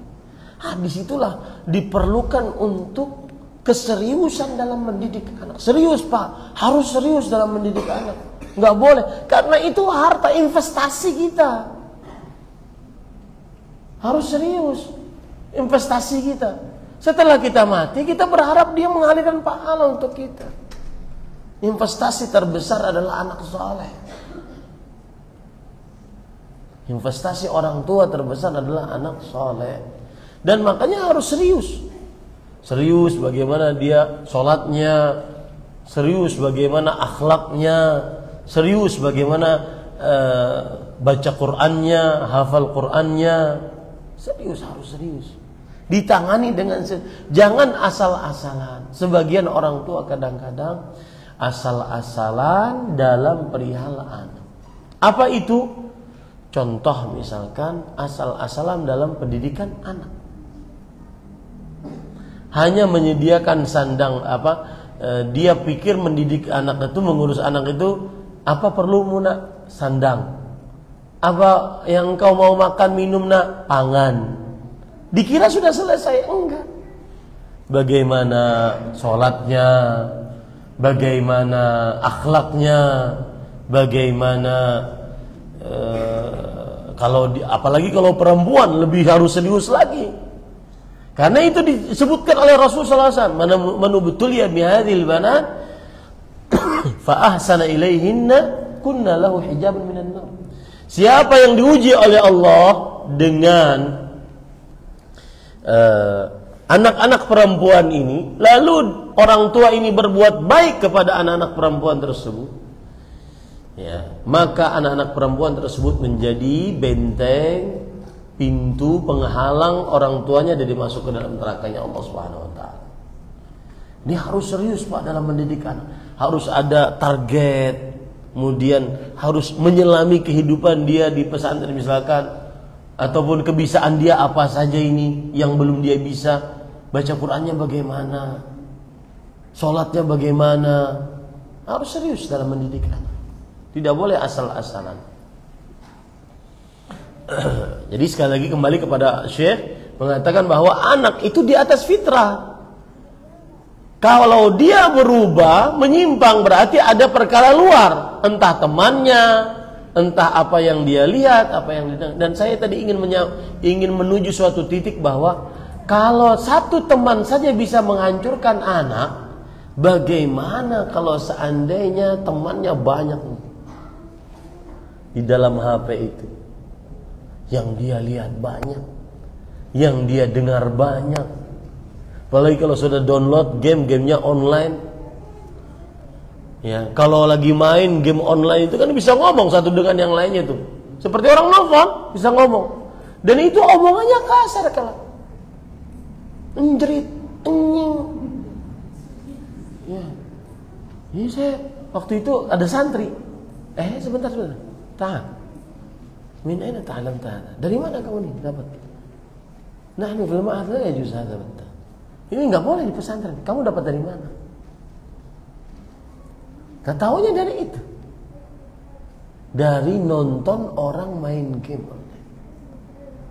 Speaker 1: Disitulah diperlukan untuk keseriusan dalam mendidik anak. Serius Pak, harus serius dalam mendidik anak. Nggak boleh, karena itu harta investasi kita. Harus serius, investasi kita. Setelah kita mati, kita berharap dia mengalirkan pahala untuk kita. Investasi terbesar adalah anak soleh. Investasi orang tua terbesar adalah anak soleh. Dan makanya harus serius. Serius bagaimana dia sholatnya, serius bagaimana akhlaknya, serius bagaimana baca Qur'annya, hafal Qur'annya. Serius, harus serius. Ditangani dengan jangan asal-asalan. Sebagian orang tua kadang-kadang asal-asalan dalam perihal anak. Apa itu? Contoh misalkan asal-asalan dalam pendidikan anak. Hanya menyediakan sandang dia pikir mendidik anak itu, mengurus anak itu apa perlu nak? Sandang. Apa yang kau mau makan minum nak? Pangan. Dikira sudah selesai, enggak. Bagaimana sholatnya, bagaimana akhlaknya, bagaimana apalagi kalau perempuan lebih harus serius lagi. Karena itu disebutkan oleh Rasulullah SAW, man ubtuliya bihadhil banat fa ahsana ilaihinna kunna lahu hijaban minan nar. Siapa yang diuji oleh Allah dengan anak-anak perempuan ini, lalu orang tua ini berbuat baik kepada anak-anak perempuan tersebut, ya, maka anak-anak perempuan tersebut menjadi benteng, pintu penghalang orang tuanya dari masuk ke dalam nerakanya Allah Subhanahu wa taala. Ini harus serius Pak dalam mendidik anak. Harus ada target, kemudian harus menyelami kehidupan dia di pesantren misalkan, ataupun kebiasaan dia apa saja ini yang belum dia bisa. Baca Qur'annya bagaimana, sholatnya bagaimana. Harus serius dalam mendidik anak. Tidak boleh asal-asalan. Jadi sekali lagi kembali kepada Syekh mengatakan bahwa anak itu di atas fitrah. Kalau dia berubah, menyimpang, berarti ada perkara luar, entah temannya, entah apa yang dia lihat, apa yang dia. Dan saya tadi ingin menuju suatu titik bahwa kalau satu teman saja bisa menghancurkan anak, bagaimana kalau seandainya temannya banyak di dalam HP itu, yang dia lihat banyak, yang dia dengar banyak. Apalagi kalau sudah download game-gamenya online. Ya, kalau lagi main game online itu kan bisa ngomong satu dengan yang lainnya tuh. Seperti orang nelfon bisa ngomong. Dan itu omongannya kasar kalau. Menjerit, Ya. Ini saya waktu itu ada santri. Sebentar. Tahan. Min aina ta'lamta hadha? Dari mana kamu ini dapat? Nahnu fil ma'had la yajuz hadha batta. Ini enggak boleh di pesantren. Kamu dapat dari mana? Ketahuinya dari itu. Dari nonton orang main game.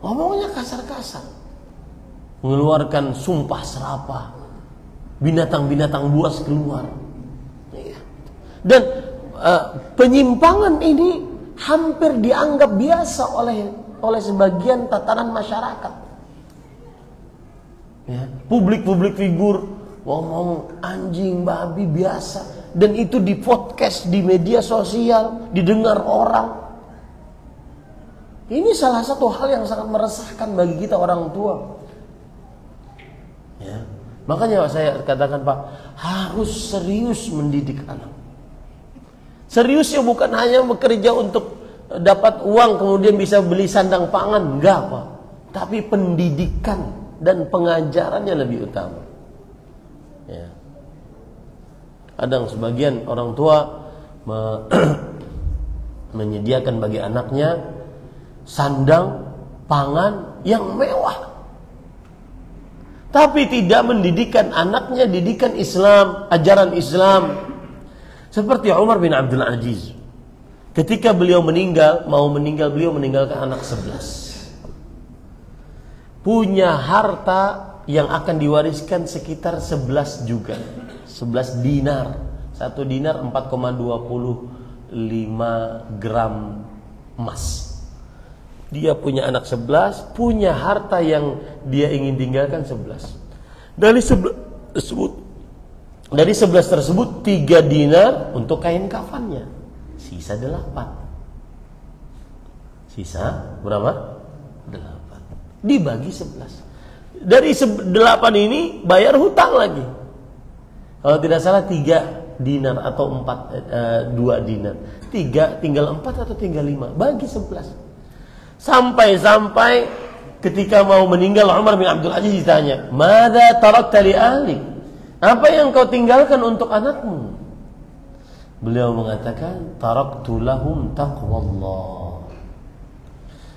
Speaker 1: Ngomongnya kasar-kasar. Mengeluarkan sumpah serapah. Binatang-binatang buas keluar. Dan penyimpangan ini hampir dianggap biasa oleh sebagian tatanan masyarakat. Ya, publik figur ngomong anjing babi biasa, dan itu di podcast, di media sosial, didengar orang. Ini salah satu hal yang sangat meresahkan bagi kita orang tua. Ya, makanya saya katakan Pak, harus serius mendidik anak. Seriusnya bukan hanya bekerja untuk dapat uang kemudian bisa beli sandang pangan, enggak Pak. Tapi pendidikan dan pengajarannya lebih utama. Ya. Kadang sebagian orang tua menyediakan bagi anaknya sandang pangan yang mewah, tapi tidak mendidikan anaknya didikan Islam, ajaran Islam. Seperti Umar bin Abdul Aziz, ketika beliau beliau meninggalkan anak 11. Punya harta yang akan diwariskan sekitar 11 juga. 11 dinar. 1 dinar 4,25 gram emas. Dia punya anak 11, punya harta yang dia ingin tinggalkan 11. Dari 11 tersebut 3 dinar untuk kain kafannya. Sisa 8. Sisa berapa? 8. Dibagi 11. Dari 8 ini bayar hutang lagi. Kalau tidak salah 3 dinar atau 2 dinar. 3 tinggal 4 atau tinggal 5. Bagi 11. Sampai ketika mau meninggal Umar bin Abdul Aziz ditanya, "Madza tarakta li ahli?" Apa yang kau tinggalkan untuk anakmu? Beliau mengatakan, "Taraktu lahum taqwallah."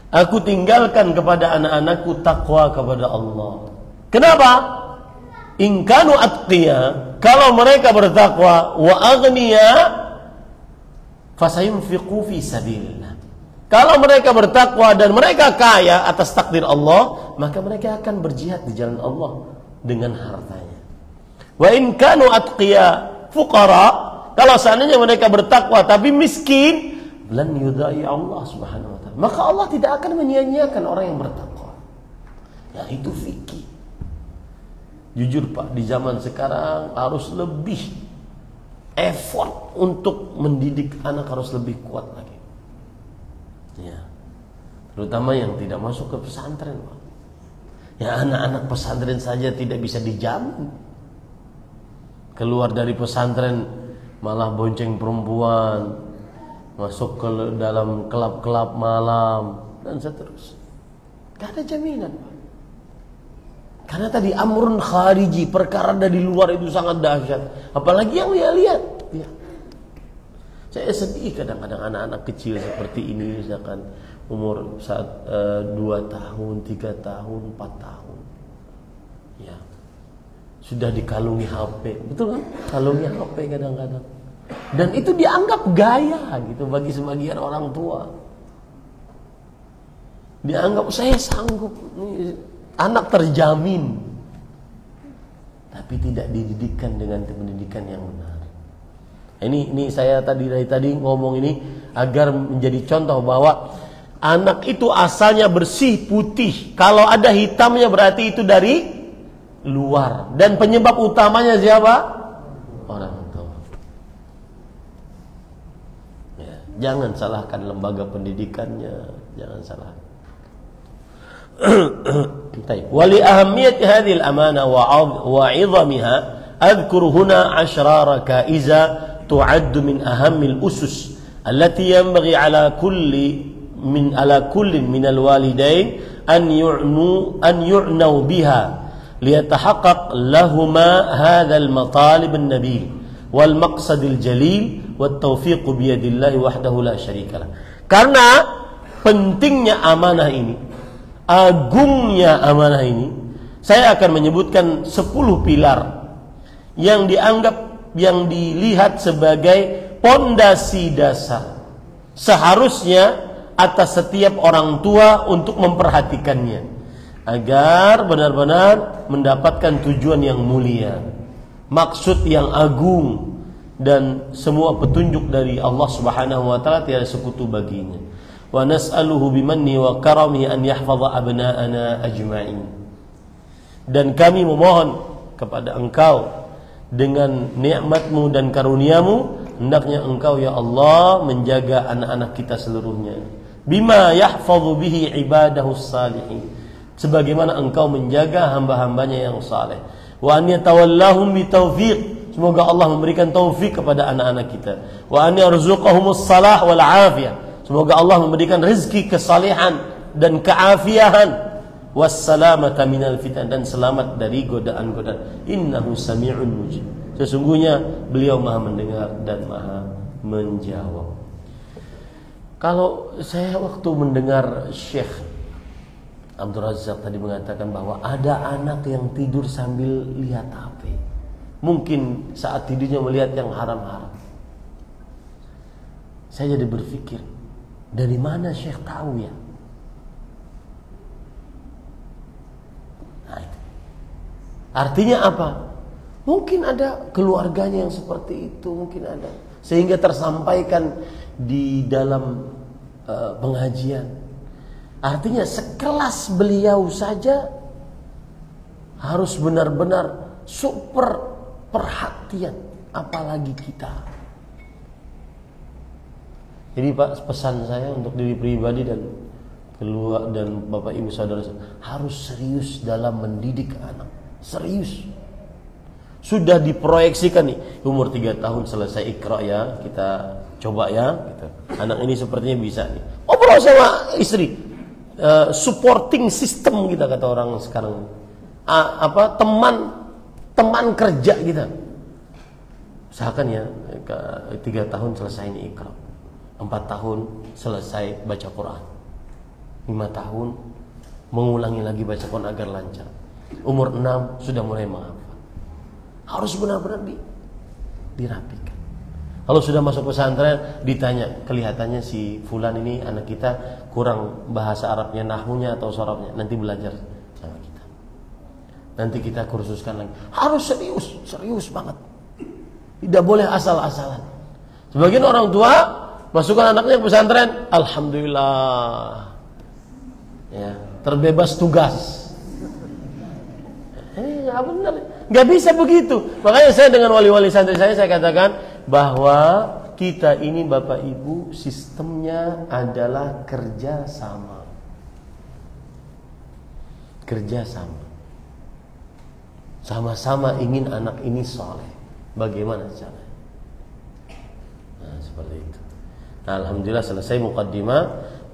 Speaker 1: Aku tinggalkan kepada anak-anakku takwa kepada Allah. Kenapa? In kanu atqiya, kalau mereka bertakwa, wa aghniya fasayunfiqu fi sabilillah. Kalau mereka bertakwa dan mereka kaya atas takdir Allah, maka mereka akan berjihad di jalan Allah dengan hartanya. Wa in kanu atqiya fuqara, kalau seandainya mereka bertakwa tapi miskin, lan yudai Allah Subhanahu wa ta'ala, maka Allah tidak akan menyia-nyiakan orang yang bertakwa. Ya, itu fikih. Jujur Pak, di zaman sekarang harus lebih effort untuk mendidik anak, harus lebih kuat lagi. Ya. Terutama yang tidak masuk ke pesantren Pak. Ya, anak-anak pesantren saja tidak bisa dijamin. Keluar dari pesantren malah bonceng perempuan, masuk ke dalam kelab-kelab malam, dan seterusnya. Gak ada jaminan Pak. Karena tadi amrun khariji, perkara dari luar itu sangat dahsyat. Apalagi yang dia lihat. Ya. Saya sedih kadang-kadang anak-anak kecil seperti ini, misalkan umur 2 tahun, 3 tahun, 4 tahun. Ya. Sudah dikalungi HP. Betul kan? Kalungi HP kadang-kadang. Dan itu dianggap gaya gitu bagi sebagian orang tua. Dianggap saya sanggup, anak terjamin. Tapi tidak dididikkan dengan pendidikan yang benar. Ini saya dari tadi ngomong ini agar menjadi contoh bahwa anak itu asalnya bersih, putih. Kalau ada hitamnya berarti itu dari luar. Dan penyebab utamanya siapa? Orang tua. Ya, jangan salahkan lembaga pendidikannya, jangan salahkan. Wali ahamiyat hadhil amanah wa 'idhamiha adhkur huna 10 rakaiza tu'addu min ahammil usus allati yanbaghi ala kullin min alwalidain an yu'nu biha liyatahaqqaq lahuma hadzal matalib an-nabil wal maqsadil jalil wat taufiq bi yadillahi wahdahu la syarikalah. Karena pentingnya amanah ini, agungnya amanah ini, saya akan menyebutkan 10 pilar yang dilihat sebagai pondasi dasar seharusnya atas setiap orang tua untuk memperhatikannya agar benar-benar mendapatkan tujuan yang mulia, maksud yang agung, dan semua petunjuk dari Allah Subhanahu wa taala tiada sekutu baginya. Wa nas'aluhu bimanni wa karamihi an yahfaza abna'ana ajma'in. Dan kami memohon kepada Engkau dengan nikmat-Mu dan karunia-Mu, hendaknya Engkau ya Allah menjaga anak-anak kita seluruhnya. Bima yahfazu bihi ibadahus salihin, sebagaimana Engkau menjaga hamba-hambanya yang saleh. Wa an yatawallahum bitaufiq, semoga Allah memberikan taufik kepada anak-anak kita. Wa an yarzuqahumus salah wal afiyah, semoga Allah memberikan rezeki kesalehan dan keafiahan. Wassalamata minal fitan, dan selamat dari godaan-godaan. Innahu sami'un mujib, sesungguhnya beliau maha mendengar dan maha menjawab. Kalau saya waktu mendengar Syekh Abdul Razak tadi mengatakan bahwa ada anak yang tidur sambil lihat HP, mungkin saat tidurnya melihat yang haram-haram, saya jadi berpikir, dari mana Syekh tahu ya? Nah, artinya apa? Mungkin ada keluarganya yang seperti itu, mungkin ada, sehingga tersampaikan di dalam pengajian. Artinya sekelas beliau saja harus benar-benar super perhatian, apalagi kita. Jadi Pak, pesan saya untuk diri pribadi dan keluarga dan Bapak Ibu saudara, harus serius dalam mendidik anak. Serius. Sudah diproyeksikan nih, umur 3 tahun selesai Iqra ya, kita coba ya gitu. Anak ini sepertinya bisa nih. Obrol sama istri, supporting system kita kata orang sekarang. Teman kerja kita. Usahakan ya, 3 tahun selesai ini Iqra, 4 tahun selesai baca Quran, 5 tahun mengulangi lagi baca Quran agar lancar, umur 6 sudah mulai menghafal. Harus benar-benar dirapikan. Kalau sudah masuk pesantren ditanya, kelihatannya si fulan ini anak kita kurang bahasa Arabnya, nahwunya atau sorabnya, nanti belajar sama kita. Nanti kita kursuskan lagi. Harus serius banget. Tidak boleh asal-asalan. Sebagian orang tua masukkan anaknya ke pesantren, alhamdulillah, ya, terbebas tugas. Nggak benar, nggak bisa begitu. Makanya saya dengan wali-wali santri saya katakan bahwa kita ini Bapak Ibu sistemnya adalah kerjasama. Sama-sama ingin anak ini soleh. Bagaimana caranya? Nah, seperti itu. Nah, alhamdulillah selesai muqaddimah.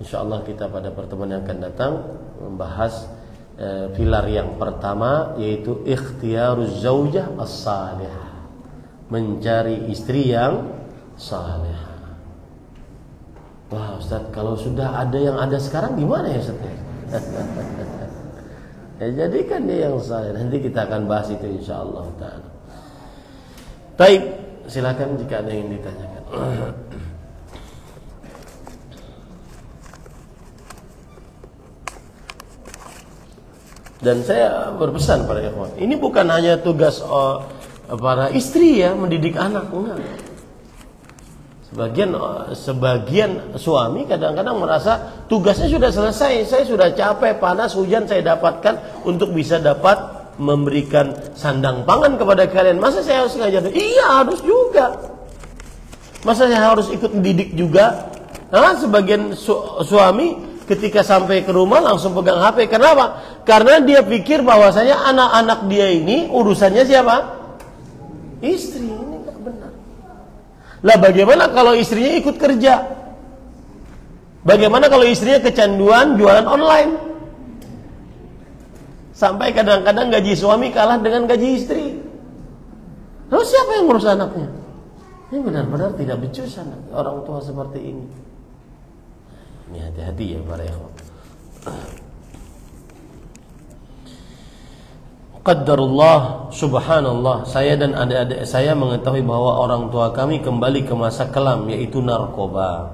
Speaker 1: Insyaallah kita pada pertemuan yang akan datang membahas pilar yang pertama, yaitu ikhtiyaruz zaujah as-salihah, mencari istri yang salihah. Wah Ustaz, kalau sudah ada yang ada sekarang gimana ya Ustaz? Ya, jadikan dia yang saleh. Nanti kita akan bahas itu insyaallah ta'ala. Baik, silakan jika ada yang ditanyakan. Dan saya berpesan pada ikhwan, ini bukan hanya tugas para istri ya mendidik anak, enggak. Sebagian suami kadang-kadang merasa tugasnya sudah selesai, saya sudah capek, panas, hujan saya dapatkan untuk bisa dapat memberikan sandang pangan kepada kalian. Masa saya harus ngajar? Iya, harus juga. Masa saya harus ikut mendidik juga? Nah, sebagian suami ketika sampai ke rumah langsung pegang HP. Kenapa? Karena dia pikir bahwasanya anak-anak dia ini urusannya siapa? Istri. Ini nggak benar. Lah bagaimana kalau istrinya ikut kerja? Bagaimana kalau istrinya kecanduan jualan online? Sampai kadang-kadang gaji suami kalah dengan gaji istri. Lalu siapa yang ngurus anaknya? Ini benar-benar tidak becus anak orang tua seperti ini. Ini hati-hati ya para ikhwan. Qaddarullah, subhanallah, saya dan adik-adik saya mengetahui bahwa orang tua kami kembali ke masa kelam, yaitu narkoba.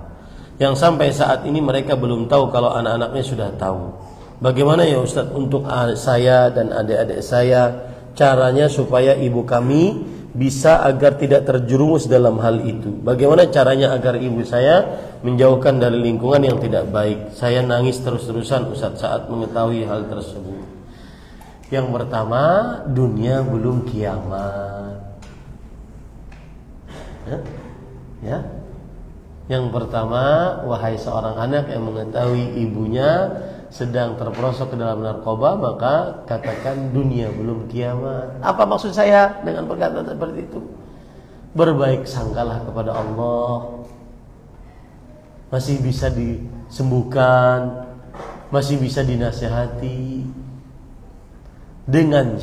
Speaker 1: Yang sampai saat ini mereka belum tahu kalau anak-anaknya sudah tahu. Bagaimana ya Ustadz untuk saya dan adik-adik saya caranya supaya ibu kami bisa agar tidak terjerumus dalam hal itu? Bagaimana caranya agar ibu saya menjauhkan dari lingkungan yang tidak baik? Saya nangis terus-terusan Ustadz saat mengetahui hal tersebut. Yang pertama, dunia belum kiamat. Ya. Yang pertama, wahai seorang anak yang mengetahui ibunya sedang terperosok ke dalam narkoba, maka katakan dunia belum kiamat. Apa maksud saya dengan perkataan seperti itu? Berbaik sangkalah kepada Allah. Masih bisa disembuhkan, masih bisa dinasihati. Dengan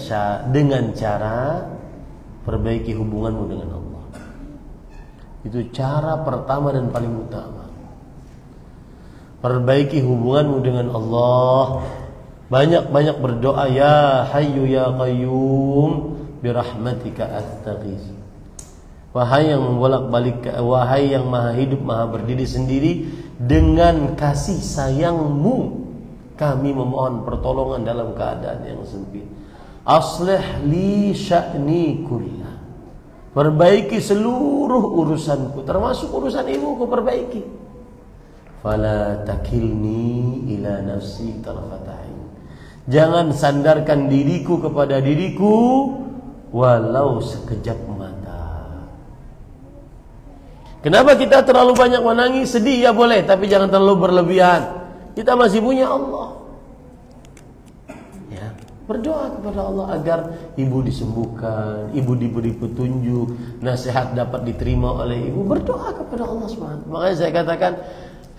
Speaker 1: cara perbaiki hubunganmu dengan Allah. Itu cara pertama dan paling utama. Perbaiki hubunganmu dengan Allah. Banyak-banyak berdoa, ya Hayyu ya Qayyum birahmatika astaghits. Wahai yang membolak-balik, wahai yang maha hidup, maha berdiri sendiri, dengan kasih sayangmu kami memohon pertolongan dalam keadaan yang sempit. Aslih li sya'ni kullah. Perbaiki seluruh urusanku, termasuk urusan ibuku, perbaiki. Fala takilni ila nafsi tarfata ain. Jangan sandarkan diriku kepada diriku walau sekejap mata. Kenapa kita terlalu banyak menangis? Sedih ya boleh, tapi jangan terlalu berlebihan. Kita masih punya Allah. Ya, berdoa kepada Allah agar ibu disembuhkan, ibu diberi petunjuk, nasihat dapat diterima oleh ibu. Berdoa kepada Allah SWT. Makanya saya katakan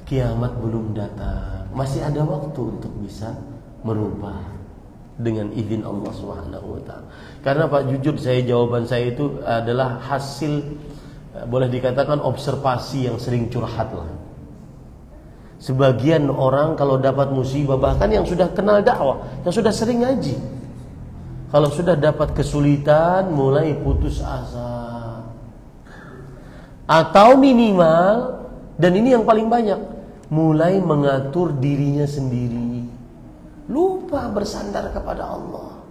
Speaker 1: kiamat belum datang, masih ada waktu untuk bisa merubah dengan izin Allah SWT. Karena Pak jujur jawaban saya itu adalah hasil, boleh dikatakan observasi yang sering curhat lah. Sebagian orang kalau dapat musibah, bahkan yang sudah kenal dakwah, yang sudah sering ngaji, kalau sudah dapat kesulitan mulai putus asa. Atau minimal, dan ini yang paling banyak, mulai mengatur dirinya sendiri, lupa bersandar kepada Allah.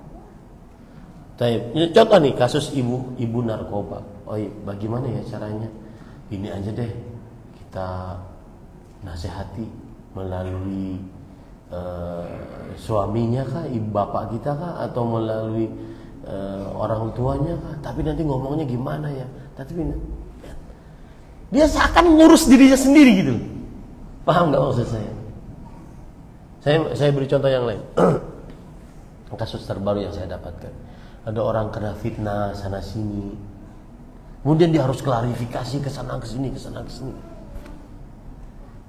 Speaker 1: Contoh nih kasus ibu narkoba. Oh iya, bagaimana ya caranya? Ini aja deh, kita nasihati melalui suaminya kah, ibu bapak kita kah, atau melalui orang tuanya kah? Tapi nanti ngomongnya gimana ya? Tapi dia seakan ngurus dirinya sendiri gitu. Paham nggak maksud saya? Saya beri contoh yang lain. Kasus terbaru yang saya dapatkan. Ada orang kena fitnah sana sini. Kemudian dia harus klarifikasi ke sana ke sini, ke sana ke sini.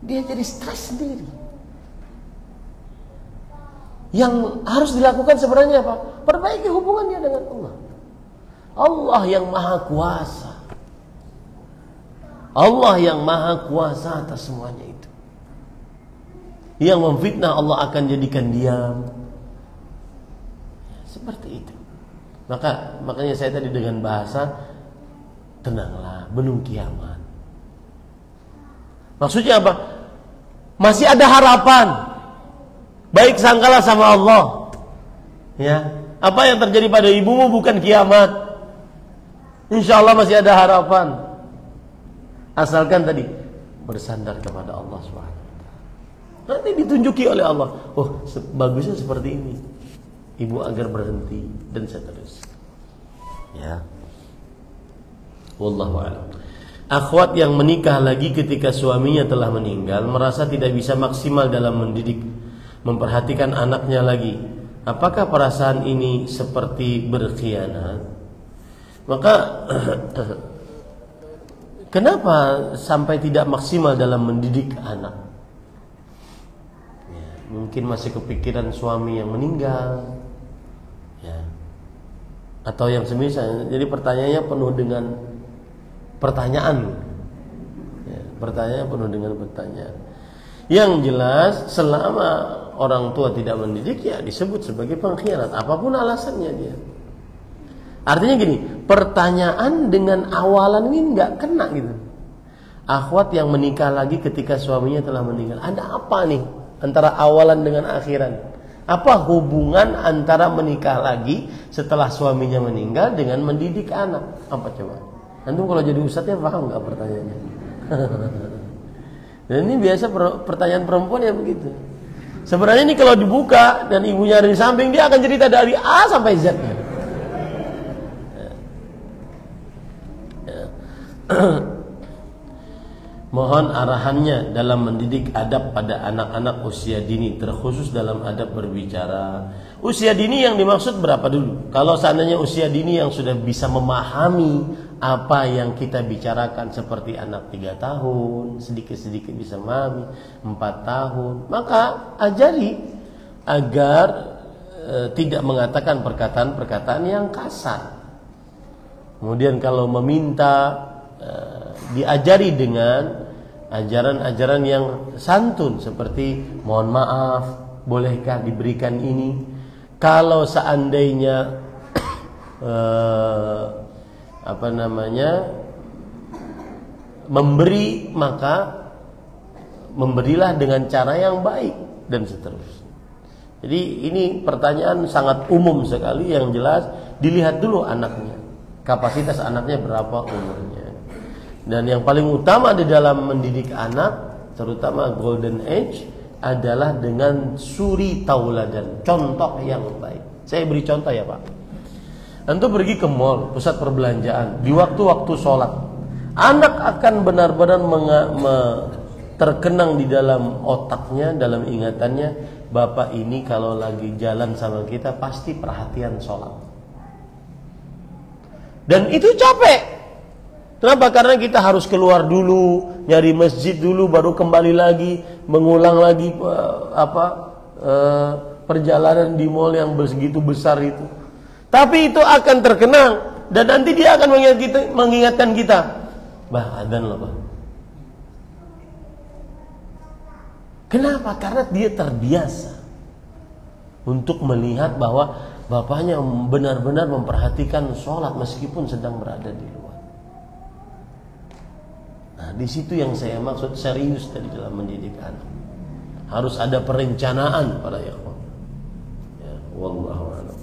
Speaker 1: Dia jadi stres sendiri. Yang harus dilakukan sebenarnya apa? Perbaiki hubungannya dengan Allah. Allah yang maha kuasa. Allah yang maha kuasa atas semuanya itu. Yang memfitnah Allah akan jadikan diam. Seperti itu. Makanya saya tadi dengan bahasa tenanglah, belum kiamat. Maksudnya apa? Masih ada harapan. Baik sangkalah sama Allah. Ya, apa yang terjadi pada ibumu bukan kiamat. Insya Allah masih ada harapan. Asalkan tadi bersandar kepada Allah SWT. Nanti ditunjuki oleh Allah. Oh, bagusnya seperti ini. Ibu agar berhenti dan seterusnya. Ya. Wallahu a'lam. Akhwat yang menikah lagi ketika suaminya telah meninggal merasa tidak bisa maksimal dalam mendidik, memperhatikan anaknya lagi. Apakah perasaan ini seperti berkhianat? Maka kenapa sampai tidak maksimal dalam mendidik anak? Ya, mungkin masih kepikiran suami yang meninggal, atau yang semisal. Jadi pertanyaannya penuh dengan pertanyaan. Ya, pertanyaannya penuh dengan pertanyaan. Yang jelas selama orang tua tidak mendidik, ya disebut sebagai pengkhianat, apapun alasannya dia. Artinya gini, pertanyaan dengan awalan ini nggak kena gitu. Akhwat yang menikah lagi ketika suaminya telah meninggal, ada apa nih antara awalan dengan akhiran? Apa hubungan antara menikah lagi setelah suaminya meninggal dengan mendidik anak? Apa coba? Antum kalau jadi ustadznya paham nggak pertanyaannya? Dan ini biasa pertanyaan perempuan ya begitu. Sebenarnya ini kalau dibuka dan ibunya ada di samping, dia akan cerita dari A sampai Z. Mohon arahannya dalam mendidik adab pada anak-anak usia dini, terkhusus dalam adab berbicara. Usia dini yang dimaksud berapa dulu? Kalau seandainya usia dini yang sudah bisa memahami apa yang kita bicarakan, seperti anak 3 tahun, sedikit-sedikit bisa memahami, 4 tahun, maka ajari agar tidak mengatakan perkataan-perkataan yang kasar. Kemudian kalau meminta, diajari dengan ajaran-ajaran yang santun, seperti mohon maaf, bolehkah diberikan ini. Kalau seandainya memberi, maka memberilah dengan cara yang baik dan seterusnya. Jadi ini pertanyaan sangat umum sekali. Yang jelas dilihat dulu anaknya, kapasitas anaknya berapa umurnya. Dan yang paling utama di dalam mendidik anak, terutama golden age, adalah dengan suri tauladan, contoh yang baik. Saya beri contoh ya Pak. Antum pergi ke mall, pusat perbelanjaan, di waktu-waktu sholat, anak akan benar-benar terkenang di dalam otaknya, dalam ingatannya, bapak ini kalau lagi jalan sama kita pasti perhatian sholat. Dan itu capek. Kenapa? Karena kita harus keluar dulu, nyari masjid dulu, baru kembali lagi, mengulang lagi perjalanan di mall yang begitu besar itu. Tapi itu akan terkenang, dan nanti dia akan mengingatkan kita, bah, adzan loh Pak. Kenapa? Karena dia terbiasa untuk melihat bahwa bapaknya benar-benar memperhatikan sholat meskipun sedang berada di luar. Nah, di situ yang saya maksud serius tadi dalam mendidik anak. Harus ada perencanaan pada ikhwan. Ya, wallahu a'lam.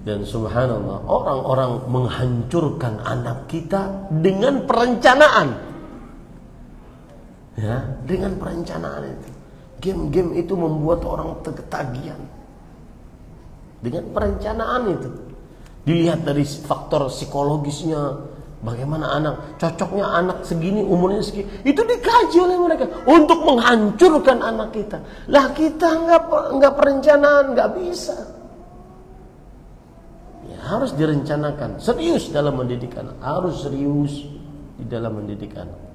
Speaker 1: Dan subhanallah, orang-orang menghancurkan anak kita dengan perencanaan. Ya, dengan perencanaan itu. Game-game itu membuat orang ketagihan. Dengan perencanaan itu. Dilihat dari faktor psikologisnya. Bagaimana anak, cocoknya anak segini, umurnya segini, itu dikaji oleh mereka untuk menghancurkan anak kita. Lah kita nggak perencanaan, nggak bisa. Ya, harus direncanakan, serius dalam mendidik anak, harus serius di dalam mendidik anak.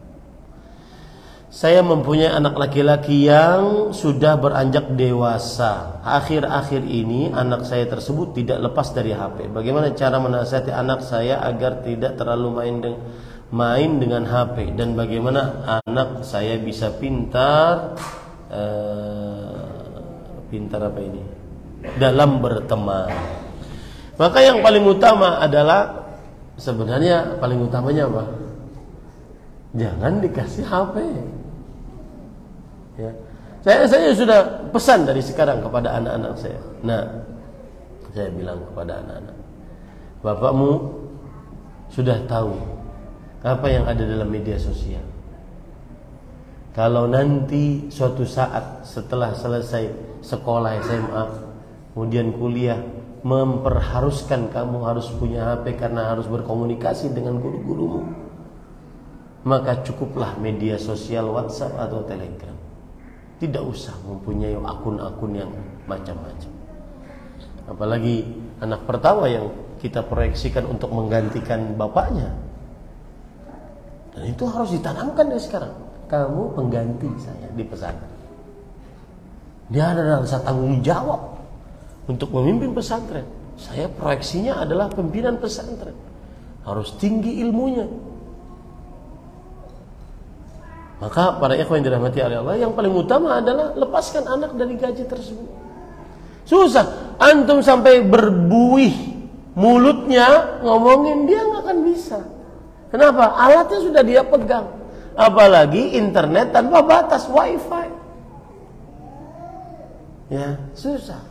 Speaker 1: Saya mempunyai anak laki-laki yang sudah beranjak dewasa. Akhir-akhir ini anak saya tersebut tidak lepas dari HP. Bagaimana cara menasihati anak saya agar tidak terlalu main dengan HP, dan bagaimana anak saya bisa pintar apa ini dalam berteman? Maka yang paling utama adalah, sebenarnya paling utamanya apa? Jangan dikasih HP. Ya. Saya sudah pesan dari sekarang kepada anak-anak saya. Nah, saya bilang kepada anak-anak, bapakmu sudah tahu apa yang ada dalam media sosial. Kalau nanti suatu saat setelah selesai sekolah SMA, kemudian kuliah, memperharuskan kamu harus punya HP karena harus berkomunikasi dengan guru-gurumu, maka cukuplah media sosial WhatsApp atau Telegram. Tidak usah mempunyai akun-akun yang macam-macam. Apalagi anak pertama yang kita proyeksikan untuk menggantikan bapaknya. Dan itu harus ditanamkan dari sekarang. Kamu pengganti saya di pesantren. Dia ada rasa tanggung jawab untuk memimpin pesantren. Saya proyeksinya adalah pimpinan pesantren, harus tinggi ilmunya. Maka para ikhwan yang dirahmati oleh Allah, yang paling utama adalah lepaskan anak dari gaji tersebut. Susah, antum sampai berbuih mulutnya ngomongin, dia nggak akan bisa. Kenapa? Alatnya sudah dia pegang. Apalagi internet tanpa batas, wifi. Ya, susah.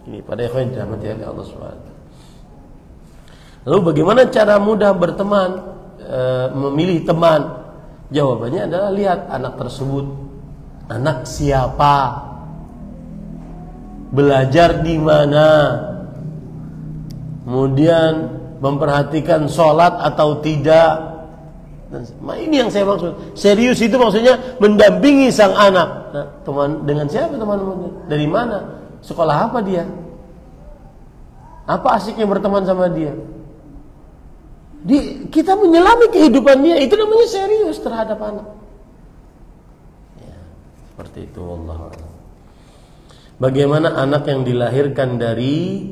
Speaker 1: Ini pada ikhwan yang dirahmati oleh Allah SWT. Lalu bagaimana cara mudah berteman, memilih teman? Jawabannya adalah lihat anak tersebut, anak siapa, belajar di mana, kemudian memperhatikan sholat atau tidak. Nah, ini yang saya maksud. Serius itu maksudnya mendampingi sang anak. Nah, teman dengan siapa teman-temannya? Dari mana? Sekolah apa dia? Apa asiknya berteman sama dia? Kita menyelami kehidupan dia. Itu namanya serius terhadap anak. Ya, seperti itu. Wallahu a'lam. Bagaimana anak yang dilahirkan dari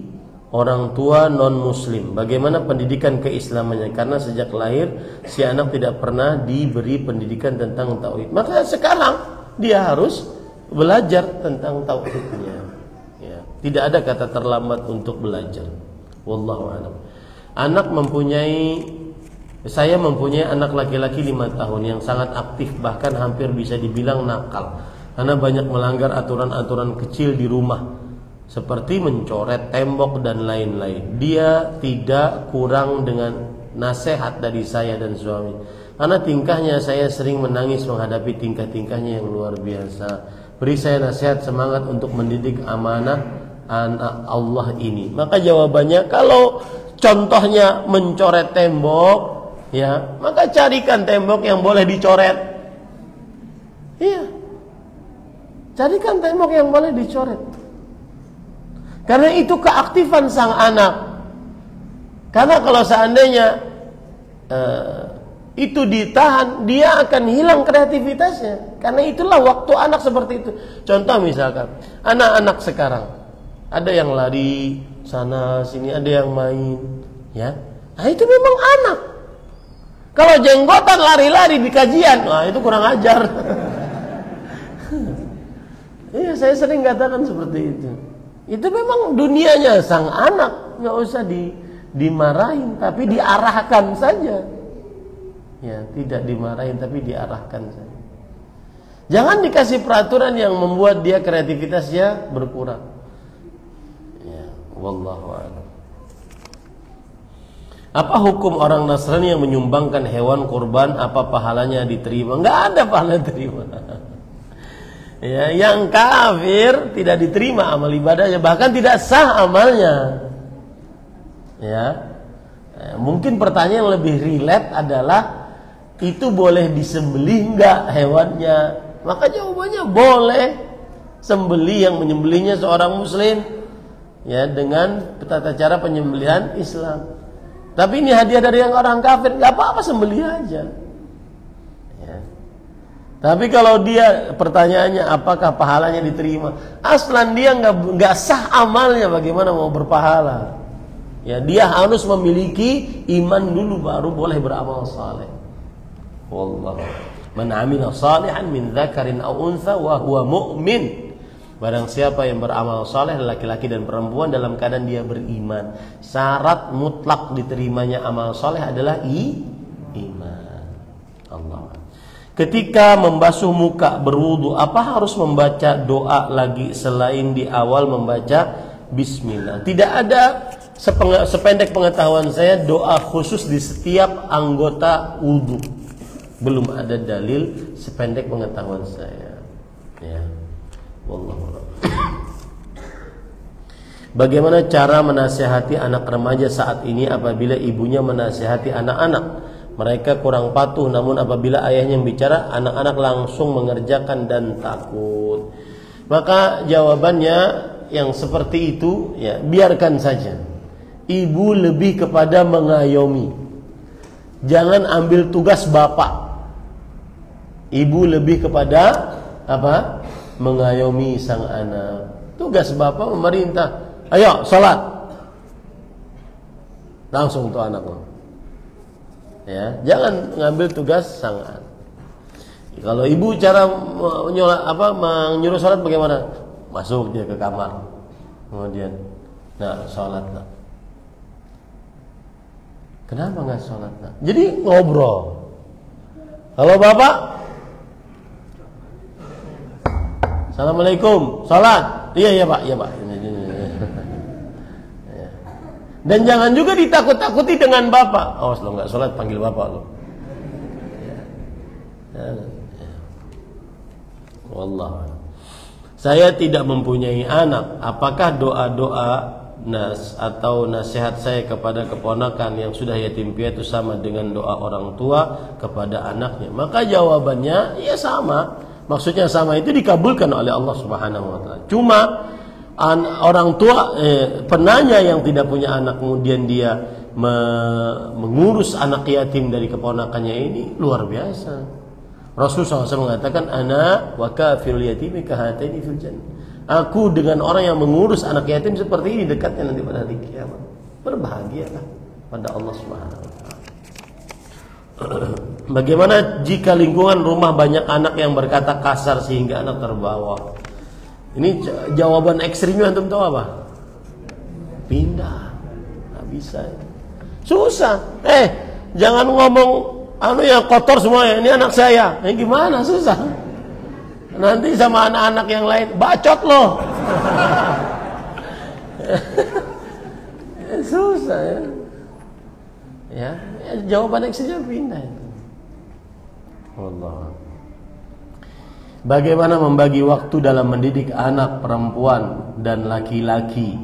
Speaker 1: orang tua non-muslim, bagaimana pendidikan keislamannya? Karena sejak lahir si anak tidak pernah diberi pendidikan tentang tauhid. Maka sekarang dia harus belajar tentang tauhidnya. Ya, tidak ada kata terlambat untuk belajar. Wallahu a'lam. Saya mempunyai anak laki-laki 5 tahun yang sangat aktif, bahkan hampir bisa dibilang nakal, karena banyak melanggar aturan-aturan kecil di rumah, seperti mencoret tembok dan lain-lain. Dia tidak kurang dengan nasihat dari saya dan suami, karena tingkahnya saya sering menangis menghadapi tingkah-tingkahnya yang luar biasa. Beri saya nasihat semangat untuk mendidik amanah anak Allah ini. Maka jawabannya, kalau contohnya mencoret tembok, ya, maka carikan tembok yang boleh dicoret. Iya, carikan tembok yang boleh dicoret. Karena itu keaktifan sang anak. Karena kalau seandainya itu ditahan, dia akan hilang kreativitasnya. Karena itulah waktu anak seperti itu. Contoh misalkan anak-anak sekarang, ada yang lari sana sini, ada yang main, ya. Nah, itu memang anak. Kalau jenggotan lari-lari di kajian, wah itu kurang ajar. Iya, saya sering katakan seperti itu. Itu memang dunianya sang anak, nggak usah dimarahin, tapi diarahkan saja. Ya, tidak dimarahin tapi diarahkan saja. Jangan dikasih peraturan yang membuat dia kreativitasnya berkurang. Ya, wallahu a'lam. Apa hukum orang Nasrani yang menyumbangkan hewan kurban? Apa pahalanya diterima? Nggak ada pahala diterima. Ya, yang kafir tidak diterima amal ibadahnya, bahkan tidak sah amalnya. Ya, mungkin pertanyaan yang lebih relate adalah, itu boleh disembelih nggak hewannya? Maka jawabannya boleh. Sembelih, yang menyembelihnya seorang muslim, ya, dengan tata cara penyembelihan Islam. Tapi ini hadiah dari yang orang kafir, nggak apa-apa, sembelih aja. Ya. Tapi kalau dia, pertanyaannya apakah pahalanya diterima? Aslan dia nggak sah amalnya, bagaimana mau berpahala? Ya, dia harus memiliki iman dulu baru boleh beramal saleh. Wallahu man 'amila salihan min dzakarin aw untha wa huwa mu'min. Barang siapa yang beramal saleh, laki-laki dan perempuan, dalam keadaan dia beriman. Syarat mutlak diterimanya amal saleh adalah iman. Allah. Ketika membasuh muka berwudu, apa harus membaca doa lagi selain di awal membaca bismillah? Tidak ada, sependek pengetahuan saya, doa khusus di setiap anggota wudu. Belum ada dalil sependek pengetahuan saya. Ya. Wallahu a'lam. Bagaimana cara menasihati anak remaja saat ini apabila ibunya menasihati anak-anak? Mereka kurang patuh, namun apabila ayahnya yang bicara, anak-anak langsung mengerjakan dan takut. Maka jawabannya yang seperti itu, ya, biarkan saja. Ibu lebih kepada mengayomi. Jangan ambil tugas bapak. Ibu lebih kepada apa? Mengayomi sang anak. Tugas bapak memerintah, ayo sholat. langsung tuh anak lo. Ya, jangan ngambil tugas sang anak. Kalau ibu cara menyuruh sholat bagaimana? Masuk dia ke kamar, kemudian, nah sholat nak. Kenapa nggak sholat nak? Jadi ngobrol. Kalau bapak, Assalamualaikum, sholat. Iya pak, iya pak. Dan jangan juga ditakut-takuti dengan bapak. Oh, kalau nggak sholat panggil bapak lo. Wallah. Saya tidak mempunyai anak. Apakah doa-doa atau nasihat saya kepada keponakan yang sudah yatim piatu sama dengan doa orang tua kepada anaknya? Maka jawabannya ya sama. Maksudnya sama itu dikabulkan oleh Allah Subhanahu wa taala. Cuma orang tua penanya yang tidak punya anak kemudian dia mengurus anak yatim dari keponakannya ini luar biasa. Rasulullah SAW mengatakan, ana wa kafirul yatimi kahataini fil jannah. Aku dengan orang yang mengurus anak yatim seperti ini dekatnya nanti pada hari kiamat. Berbahagialah pada Allah Subhanahu wa taala. Bagaimana jika lingkungan rumah banyak anak yang berkata kasar sehingga anak terbawa? Ini jawaban ekstrimnya antum tahu apa? Pindah. Nggak bisa. Susah. Jangan ngomong yang kotor semuanya, ini anak saya. Gimana? Susah. Nanti sama anak-anak yang lain bacot loh. Susah ya. Jawaban ekstrimnya pindah itu. Allah. Bagaimana membagi waktu dalam mendidik anak perempuan dan laki-laki?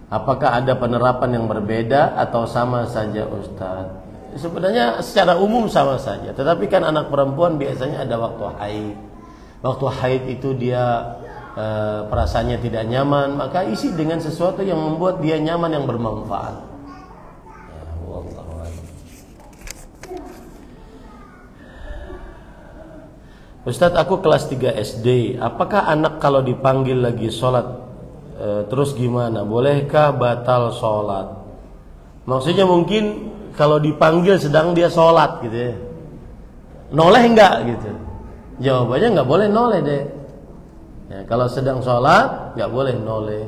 Speaker 1: Apakah ada penerapan yang berbeda atau sama saja Ustaz? Sebenarnya secara umum sama saja. Tetapi kan anak perempuan biasanya ada waktu haid. Waktu haid itu dia perasaannya tidak nyaman, maka isi dengan sesuatu yang membuat dia nyaman, yang bermanfaat. Ustadz, aku kelas 3 SD. Apakah anak kalau dipanggil lagi sholat terus gimana? Bolehkah batal sholat? Maksudnya mungkin kalau dipanggil sedang dia sholat gitu ya, noleh enggak gitu? Jawabannya nggak boleh noleh deh. Ya, kalau sedang sholat nggak boleh noleh.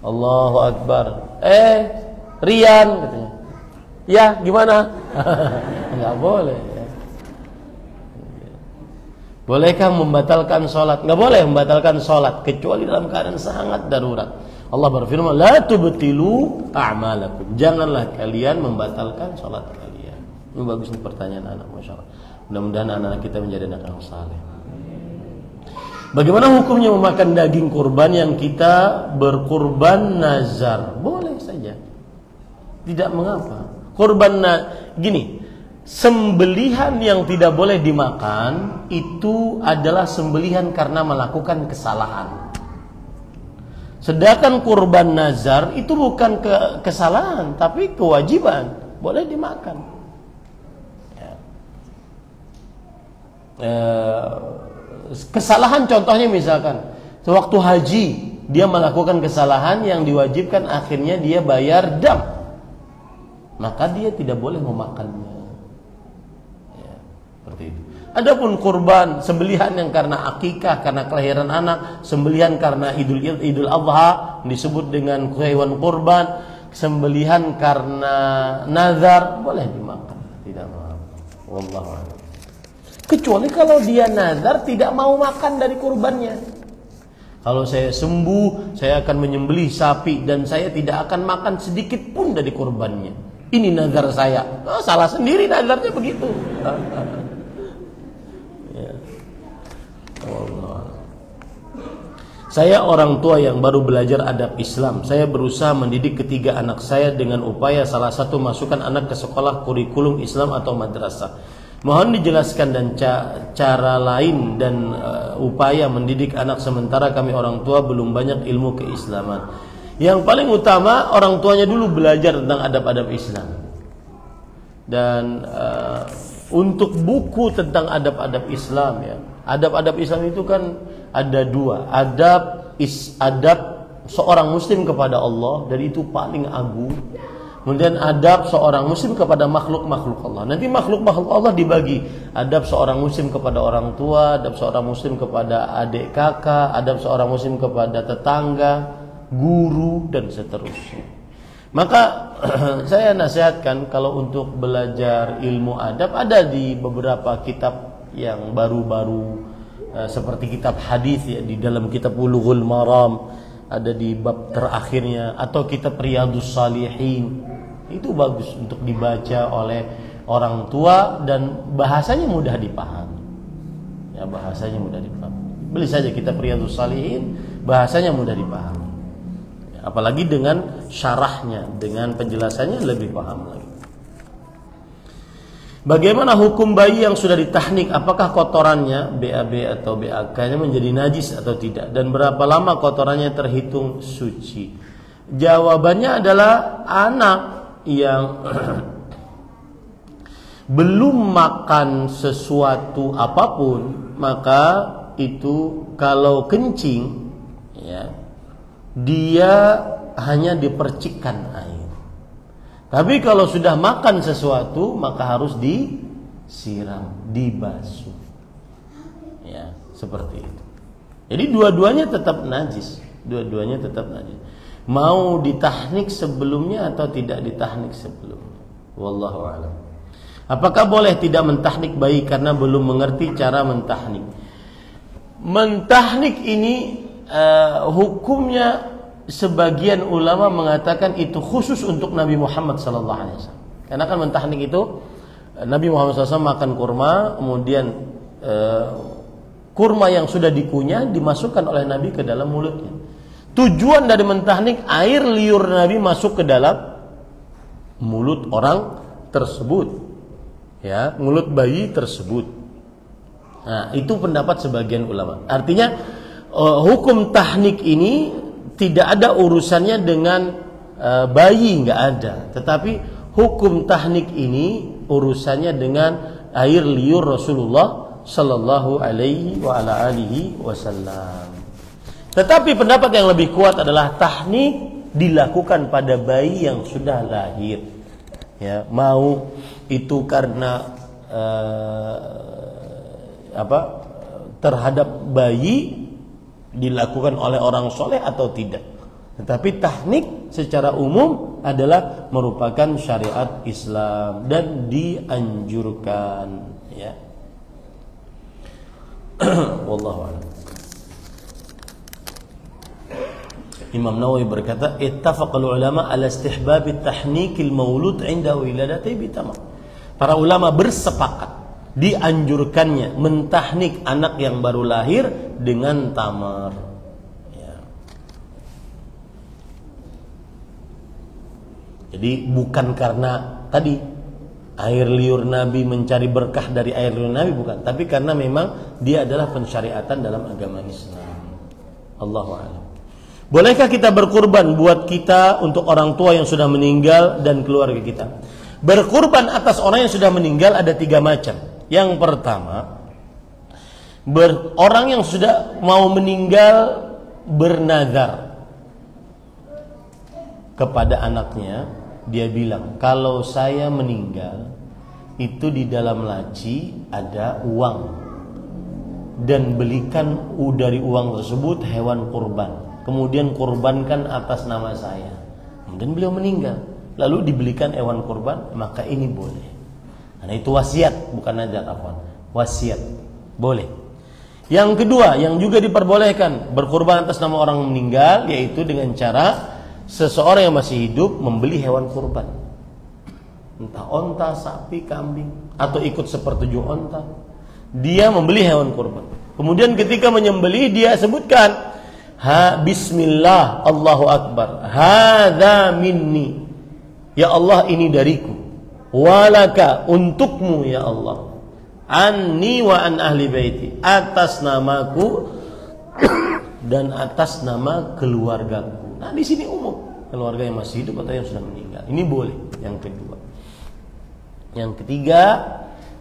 Speaker 1: Allahu Akbar. Rian katanya. Ya gimana? Nggak boleh. Ya. Bolehkah membatalkan sholat? Nggak boleh membatalkan sholat kecuali dalam keadaan sangat darurat. Allah berfirman, la tubtilu a'malakum. Janganlah kalian membatalkan salat kalian. Ini bagus nih pertanyaan anak, masyaallah. Mudah-mudahan anak-anak kita menjadi anak yang saleh. Bagaimana hukumnya memakan daging kurban yang kita berkurban nazar? Boleh saja. Tidak mengapa. Gini, sembelihan yang tidak boleh dimakan itu adalah sembelihan karena melakukan kesalahan. Sedangkan kurban nazar itu bukan kesalahan, tapi kewajiban, boleh dimakan. Ya. Kesalahan contohnya misalkan, sewaktu haji dia melakukan kesalahan yang diwajibkan, akhirnya dia bayar dam, maka dia tidak boleh memakannya. Ya, seperti itu. Adapun kurban, sembelihan yang karena akikah, karena kelahiran anak, sembelihan karena Idul Adha disebut dengan hewan kurban, sembelihan karena nazar boleh dimakan, tidak mengapa. Wallahu a'lam. Kecuali kalau dia nazar tidak mau makan dari kurbannya. Kalau saya sembuh, saya akan menyembelih sapi dan saya tidak akan makan sedikit pun dari kurbannya. Ini nazar saya. Salah sendiri nazarnya begitu. Saya orang tua yang baru belajar adab Islam. Saya berusaha mendidik ketiga anak saya dengan upaya salah satu masukkan anak ke sekolah kurikulum Islam atau madrasah. Mohon dijelaskan dan cara lain dan upaya mendidik anak sementara kami orang tua belum banyak ilmu keislaman. Yang paling utama orang tuanya dulu belajar tentang adab-adab Islam. Dan untuk buku tentang adab-adab Islam ya. Adab-adab Islam itu kan ada dua. Adab seorang muslim kepada Allah, dan itu paling agung. Kemudian adab seorang muslim kepada makhluk-makhluk Allah. Nanti makhluk-makhluk Allah dibagi. Adab seorang muslim kepada orang tua, adab seorang muslim kepada adik kakak, adab seorang muslim kepada tetangga, guru, dan seterusnya. Maka saya nasihatkan kalau untuk belajar ilmu adab ada di beberapa kitab yang baru-baru seperti kitab hadis ya, di dalam kitab Bulughul Maram ada di bab terakhirnya, atau kitab Riyadhus Shalihin. Itu bagus untuk dibaca oleh orang tua dan bahasanya mudah dipahami. Ya, bahasanya mudah dipahami. Beli saja kitab Riyadhus Shalihin, bahasanya mudah dipahami. Ya, apalagi dengan syarahnya, dengan penjelasannya lebih paham lagi. Bagaimana hukum bayi yang sudah ditahnik? Apakah kotorannya BAB atau BAK-nya menjadi najis atau tidak? Dan berapa lama kotorannya terhitung suci? Jawabannya adalah anak yang belum makan sesuatu apapun, maka itu kalau kencing ya, dia hanya dipercikkan air. Tapi kalau sudah makan sesuatu maka harus disiram, dibasuh. Ya, seperti itu. Jadi dua-duanya tetap najis, dua-duanya tetap najis. Mau ditahnik sebelumnya atau tidak ditahnik sebelumnya. Wallahu a'lam. Apakah boleh tidak mentahnik bayi karena belum mengerti cara mentahnik? Mentahnik ini hukumnya sebagian ulama mengatakan itu khusus untuk Nabi Muhammad SAW. Karena kan mentahnik itu Nabi Muhammad SAW makan kurma, kemudian kurma yang sudah dikunyah dimasukkan oleh Nabi ke dalam mulutnya. Tujuan dari mentahnik, air liur Nabi masuk ke dalam mulut orang tersebut, ya, mulut bayi tersebut. Nah, itu pendapat sebagian ulama. Artinya hukum tahnik ini tidak ada urusannya dengan bayi, nggak ada. Tetapi hukum tahnik ini urusannya dengan air liur Rasulullah Sallallahu Alaihi Wasallam. Tetapi pendapat yang lebih kuat adalah tahnik dilakukan pada bayi yang sudah lahir. Ya, mau itu karena terhadap bayi dilakukan oleh orang soleh atau tidak. Tetapi tahnik secara umum adalah merupakan syariat Islam dan dianjurkan. Ya. Wallahu a'lam. Imam Nawawi berkata, ittafaqal ulama ala istihbab at-tahnikil maulud 'inda wiladati bitamam. Para ulama bersepakat dianjurkannya mentahnik anak yang baru lahir dengan tamar. Ya. Jadi bukan karena tadi air liur Nabi mencari berkah dari air liur Nabi, bukan, tapi karena memang dia adalah pensyariatan dalam agama Islam. Allahu a'lam. Bolehkah kita berkurban buat kita untuk orang tua yang sudah meninggal dan keluarga kita? Berkurban atas orang yang sudah meninggal ada 3 macam. Yang pertama, orang yang sudah mau meninggal bernazar kepada anaknya. Dia bilang, kalau saya meninggal itu di dalam laci ada uang, dan belikan dari uang tersebut hewan kurban, kemudian kurbankan atas nama saya. Kemudian beliau meninggal, lalu dibelikan hewan kurban, maka ini boleh. Karena itu wasiat, bukan nazar, afwan. Wasiat boleh. Yang kedua, yang juga diperbolehkan berkurban atas nama orang meninggal, yaitu dengan cara seseorang yang masih hidup membeli hewan kurban, entah onta, sapi, kambing, atau ikut sepertujuh onta. Dia membeli hewan kurban, kemudian ketika menyembelih dia sebutkan, bismillah, Allahu Akbar, hadza minni, ya Allah ini dariku, walaka, untukmu ya Allah, anni wa an ahli baiti, atas namaku dan atas nama keluargaku. Nah, di sini umum, keluarga yang masih hidup atau yang sudah meninggal. Ini boleh. Yang kedua. Yang ketiga,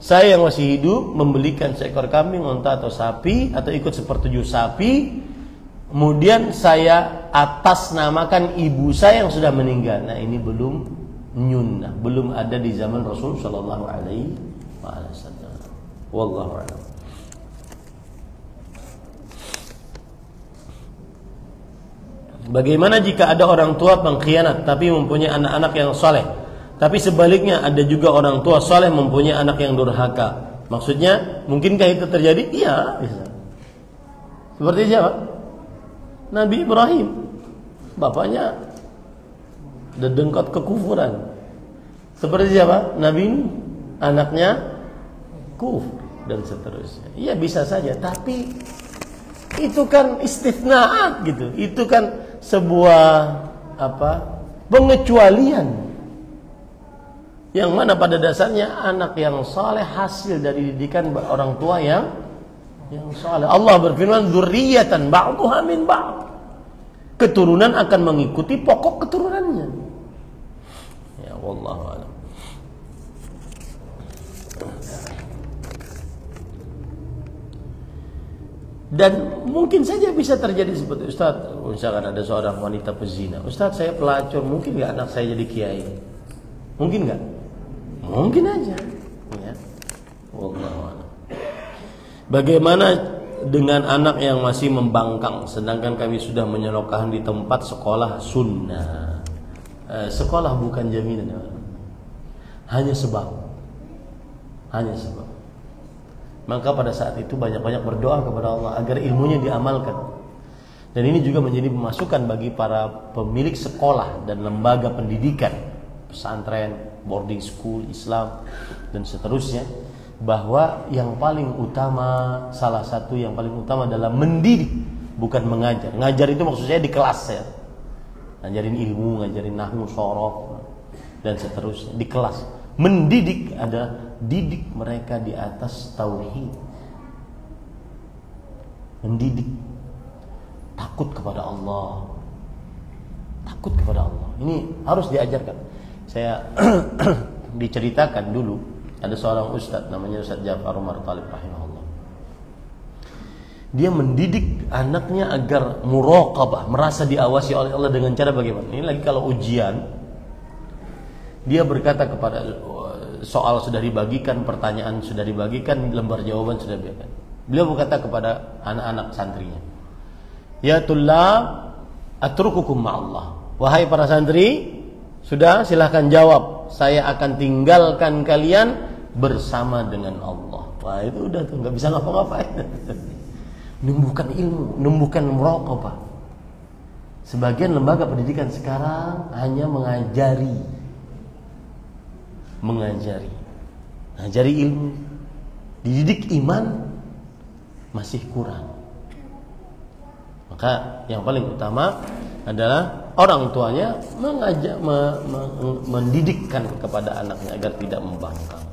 Speaker 1: saya yang masih hidup membelikan seekor kambing, unta atau sapi, atau ikut sepertujuh sapi, kemudian saya atas namakan ibu saya yang sudah meninggal. Nah, ini belum nyunnah, belum ada di zaman Rasul sallallahu alaihi wasallam. Wallahu a'lam. Bagaimana jika ada orang tua pengkhianat tapi mempunyai anak-anak yang soleh? Tapi sebaliknya ada juga orang tua soleh mempunyai anak yang durhaka. Maksudnya, mungkinkah itu terjadi? Iya, bisa. Seperti siapa? Nabi Ibrahim. Bapaknya dedengkot kekufuran. Seperti siapa? Nabi Nuh. Anaknya kufur dan seterusnya. Iya, bisa saja, tapi itu kan istisnaat gitu. Itu kan sebuah pengecualian. Yang mana pada dasarnya anak yang saleh hasil dari didikan orang tua yang saleh. Allah berfirman, "Dzurriyyatan ba'dhuha min ba'd." Keturunan akan mengikuti pokok keturunannya. Ya, wallahu a'lam. Dan mungkin saja bisa terjadi seperti Ustaz, misalkan ada seorang wanita pezina. Ustaz, saya pelacur, mungkin nggak anak saya jadi kiai? Mungkin nggak? Mungkin aja. Ya. Wallahu a'lam. Bagaimana dengan anak yang masih membangkang, sedangkan kami sudah menyelokahkan di tempat sekolah sunnah? Sekolah bukan jaminan, hanya sebab. Maka pada saat itu banyak-banyak berdoa kepada Allah agar ilmunya diamalkan. Dan ini juga menjadi pemasukan bagi para pemilik sekolah dan lembaga pendidikan, pesantren, boarding school, Islam, dan seterusnya, bahwa yang paling utama, salah satu yang paling utama adalah mendidik, bukan mengajar. Ngajar itu maksud saya di kelas ya. Ngajarin ilmu, ngajarin nahwu, shorof, dan seterusnya di kelas. Mendidik adalah didik mereka di atas tauhid. Mendidik takut kepada Allah. Takut kepada Allah. Ini harus diajarkan. Saya diceritakan dulu ada seorang ustadz namanya Ustadz Ja'far Umar Talib rahimahullah. Dia mendidik anaknya agar muraqabah, merasa diawasi oleh Allah dengan cara bagaimana? Ini lagi kalau ujian, dia berkata kepada soal sudah dibagikan, pertanyaan sudah dibagikan, lembar jawaban sudah dibagikan. Beliau berkata kepada anak-anak santrinya, "Ya tullab, atrukukum ma'allah." Wahai para santri, sudah silahkan jawab. Saya akan tinggalkan kalian bersama dengan Allah. Wah, itu udah tuh, nggak bisa ngapa-ngapain. Numbuhkan ilmu, numbuhkan muraqabah. Sebagian lembaga pendidikan sekarang hanya mengajari ilmu, dididik iman masih kurang. Maka yang paling utama adalah orang tuanya mendidikkan kepada anaknya agar tidak membangkang.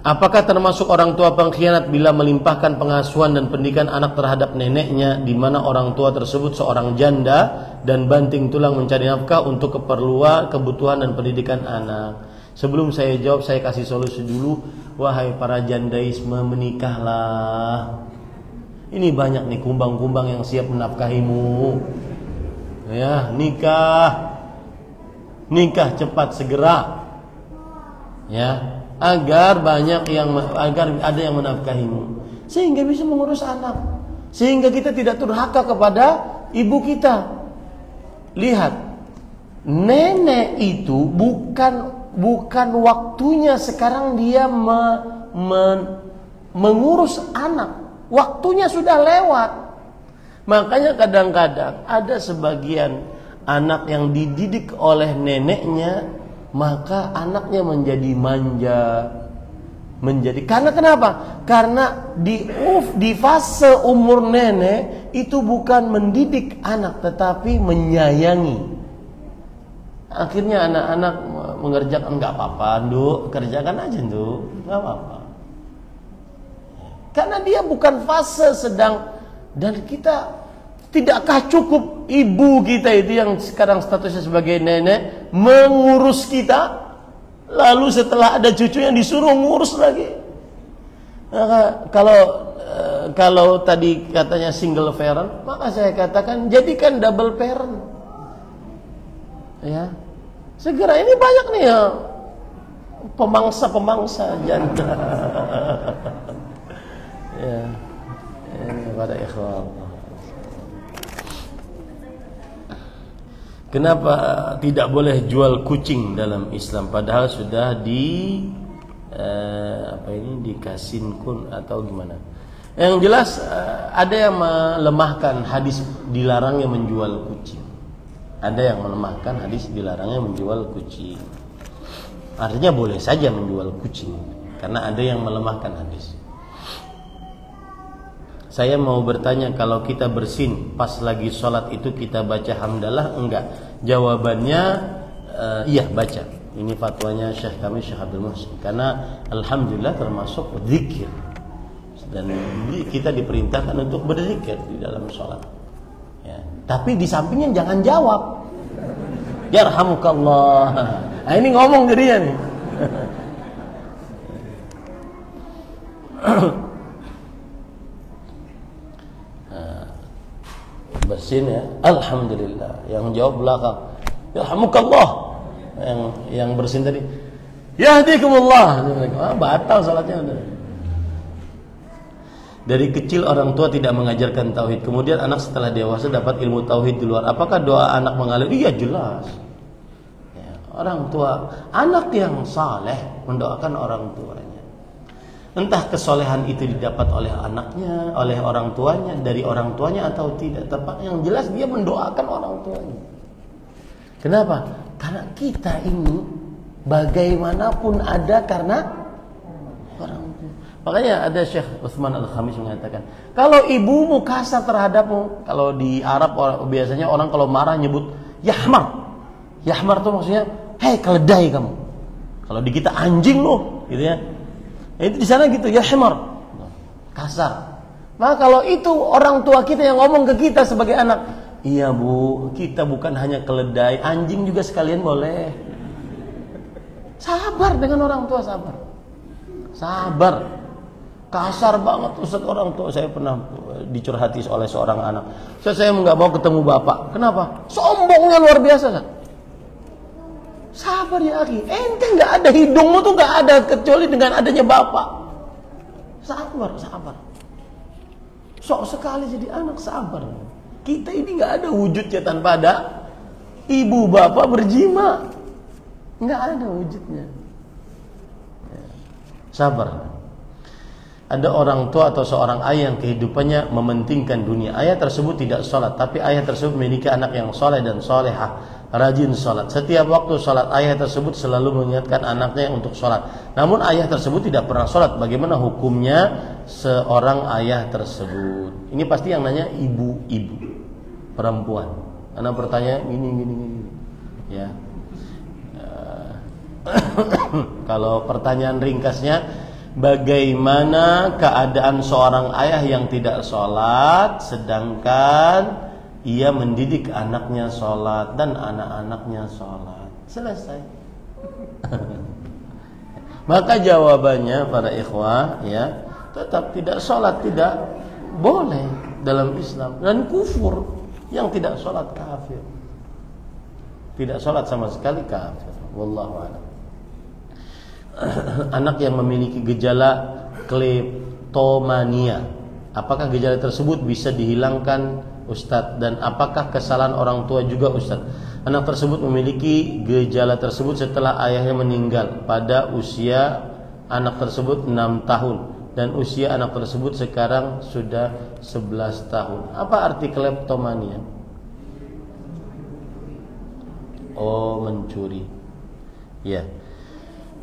Speaker 1: Apakah termasuk orang tua pengkhianat bila melimpahkan pengasuhan dan pendidikan anak terhadap neneknya, di mana orang tua tersebut seorang janda dan banting tulang mencari nafkah untuk kebutuhan dan pendidikan anak? Sebelum saya jawab, saya kasih solusi dulu. Wahai para jandaisme, menikahlah. Ini banyak nih kumbang-kumbang yang siap menafkahimu. Ya, nikah cepat segera. Ya, agar ada yang menafkahimu, sehingga bisa mengurus anak, sehingga kita tidak durhaka kepada ibu kita. Lihat, nenek itu bukan waktunya sekarang dia mengurus anak. Waktunya sudah lewat. Makanya kadang-kadang ada sebagian anak yang dididik oleh neneknya, maka anaknya menjadi manja. Karena kenapa? Karena di fase umur nenek itu bukan mendidik anak, tetapi menyayangi. Akhirnya anak-anak mengerjakan, nggak apa-apa, Nduk, kerjakan aja, Nduk, nggak apa-apa. Karena dia bukan fase sedang. Dan kita, tidakkah cukup ibu kita itu yang sekarang statusnya sebagai nenek mengurus kita, lalu setelah ada cucu yang disuruh ngurus lagi? Maka kalau tadi katanya single parent, maka saya katakan jadikan double parent. Ya, segera ini banyak nih ya pemangsa janda. Ya, ini pada ikhwan. Kenapa tidak boleh jual kucing dalam Islam? Padahal sudah dikasin atau gimana? Yang jelas ada yang melemahkan hadis dilarangnya menjual kucing. Ada yang melemahkan hadis dilarangnya menjual kucing. Artinya boleh saja menjual kucing, karena ada yang melemahkan hadis. Saya mau bertanya, kalau kita bersin pas lagi sholat itu kita baca hamdalah enggak? Jawabannya iya, baca. Ini fatwanya Syekh kami, Syekh Abdul Muhsin. Karena alhamdulillah termasuk zikir, dan kita diperintahkan untuk berzikir di dalam sholat. Ya. Tapi di sampingnya jangan jawab. Yarhamukallah. Nah, ini ngomong jadinya nih. Bersin ya, alhamdulillah. Yang jawab belakang, yarhamukallah. Yang bersin tadi, yahdikumullah. Batal salatnya. Dari kecil orang tua tidak mengajarkan tauhid, kemudian anak setelah dewasa dapat ilmu tauhid di luar. Apakah doa anak mengalir? Iya, jelas. Ya, orang tua, anak yang saleh mendoakan orang tuanya. Entah kesolehan itu didapat oleh anaknya, oleh orang tuanya, dari orang tuanya atau tidak. Tepat yang jelas dia mendoakan orang tuanya. Kenapa? Karena kita ini bagaimanapun ada karena orang tua. Makanya ada Syekh Utsman Al-Khamis mengatakan, kalau ibumu kasar terhadapmu, kalau di Arab biasanya orang kalau marah nyebut yahmar. Yahmar itu maksudnya, hei keledai kamu. Kalau di kita anjing loh, gitu ya. Itu di sana gitu, yahmar. Kasar. Maka kalau itu orang tua kita yang ngomong ke kita sebagai anak, iya bu, kita bukan hanya keledai, anjing juga sekalian boleh. Sabar dengan orang tua, sabar. Sabar. Kasar banget Ustaz orang tua. Saya pernah dicurhati oleh seorang anak. Saya nggak mau ketemu bapak. Kenapa? Sombongnya luar biasa kan? Sabar ya akhi. Ente nggak ada, hidungmu tuh nggak ada kecuali dengan adanya bapak. Sabar. Sok sekali jadi anak, sabar. Kita ini nggak ada wujudnya tanpa ada ibu bapak berjima. Nggak ada wujudnya. Sabar. Ada orang tua atau seorang ayah yang kehidupannya mementingkan dunia. Ayah tersebut tidak sholat, tapi ayah tersebut memiliki anak yang soleh dan solehah, rajin sholat. Setiap waktu sholat, ayah tersebut selalu mengingatkan anaknya untuk sholat. Namun ayah tersebut tidak pernah sholat. Bagaimana hukumnya seorang ayah tersebut? Ini pasti yang nanya ibu-ibu, perempuan. Karena pertanyaan gini. Ya. Kalau pertanyaan ringkasnya, bagaimana keadaan seorang ayah yang tidak sholat sedangkan ia mendidik anaknya sholat dan anak-anaknya sholat? Selesai. Maka jawabannya para ikhwah, ya, tetap tidak sholat tidak boleh dalam Islam, dan kufur. Yang tidak sholat kafir. Tidak sholat sama sekali kafir. Wallahu a'lam. Anak yang memiliki gejala kleptomania, apakah gejala tersebut bisa dihilangkan Ustadz? Dan apakah kesalahan orang tua juga Ustadz? Anak tersebut memiliki gejala tersebut setelah ayahnya meninggal pada usia anak tersebut 6 tahun, dan usia anak tersebut sekarang sudah 11 tahun. Apa arti kleptomania? Oh, mencuri. Ya,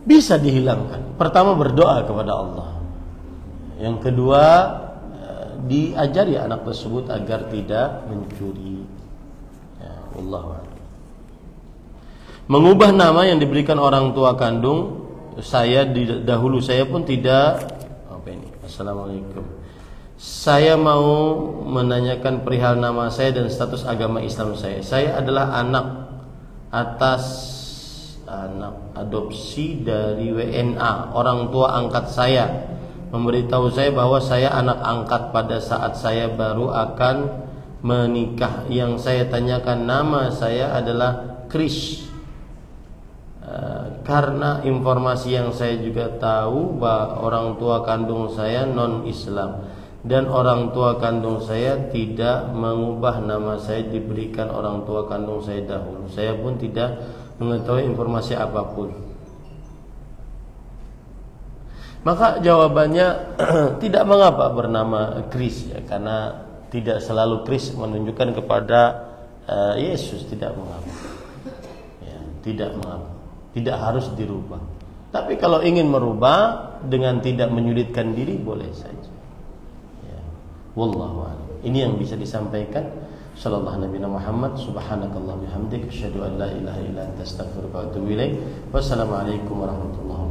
Speaker 1: bisa dihilangkan. Pertama, berdoa kepada Allah. Yang kedua, diajari anak tersebut agar tidak mencuri. Ya, wallahu a'lam. Mengubah nama yang diberikan orang tua kandung. Dahulu saya pun tidak. Apa ini? Assalamualaikum. Saya mau menanyakan perihal nama saya dan status agama Islam saya. Saya adalah anak adopsi dari WNA. Orang tua angkat saya memberitahu saya bahwa saya anak angkat pada saat saya baru akan menikah. Yang saya tanyakan nama saya adalah Kris. Karena informasi yang saya juga tahu bahwa orang tua kandung saya non-Islam dan orang tua kandung saya tidak mengubah nama saya diberikan orang tua kandung saya dahulu. Saya pun tidak mengetahui informasi apapun. Maka jawabannya tidak mengapa bernama Kris ya, karena tidak selalu Kris menunjukkan kepada Yesus, tidak mengapa. Ya, tidak mengapa. Tidak harus dirubah. Tapi kalau ingin merubah dengan tidak menyulitkan diri boleh saja. Ya. Wallahu a'lam. Ini yang bisa disampaikan. Sallallahu Nabi Muhammad. Subhanakallah bihamdik. Asyhadu an la ilaha illa anta astaghfiruka wa atubu ilaik. Wassalamualaikum warahmatullahi wabarakatuh.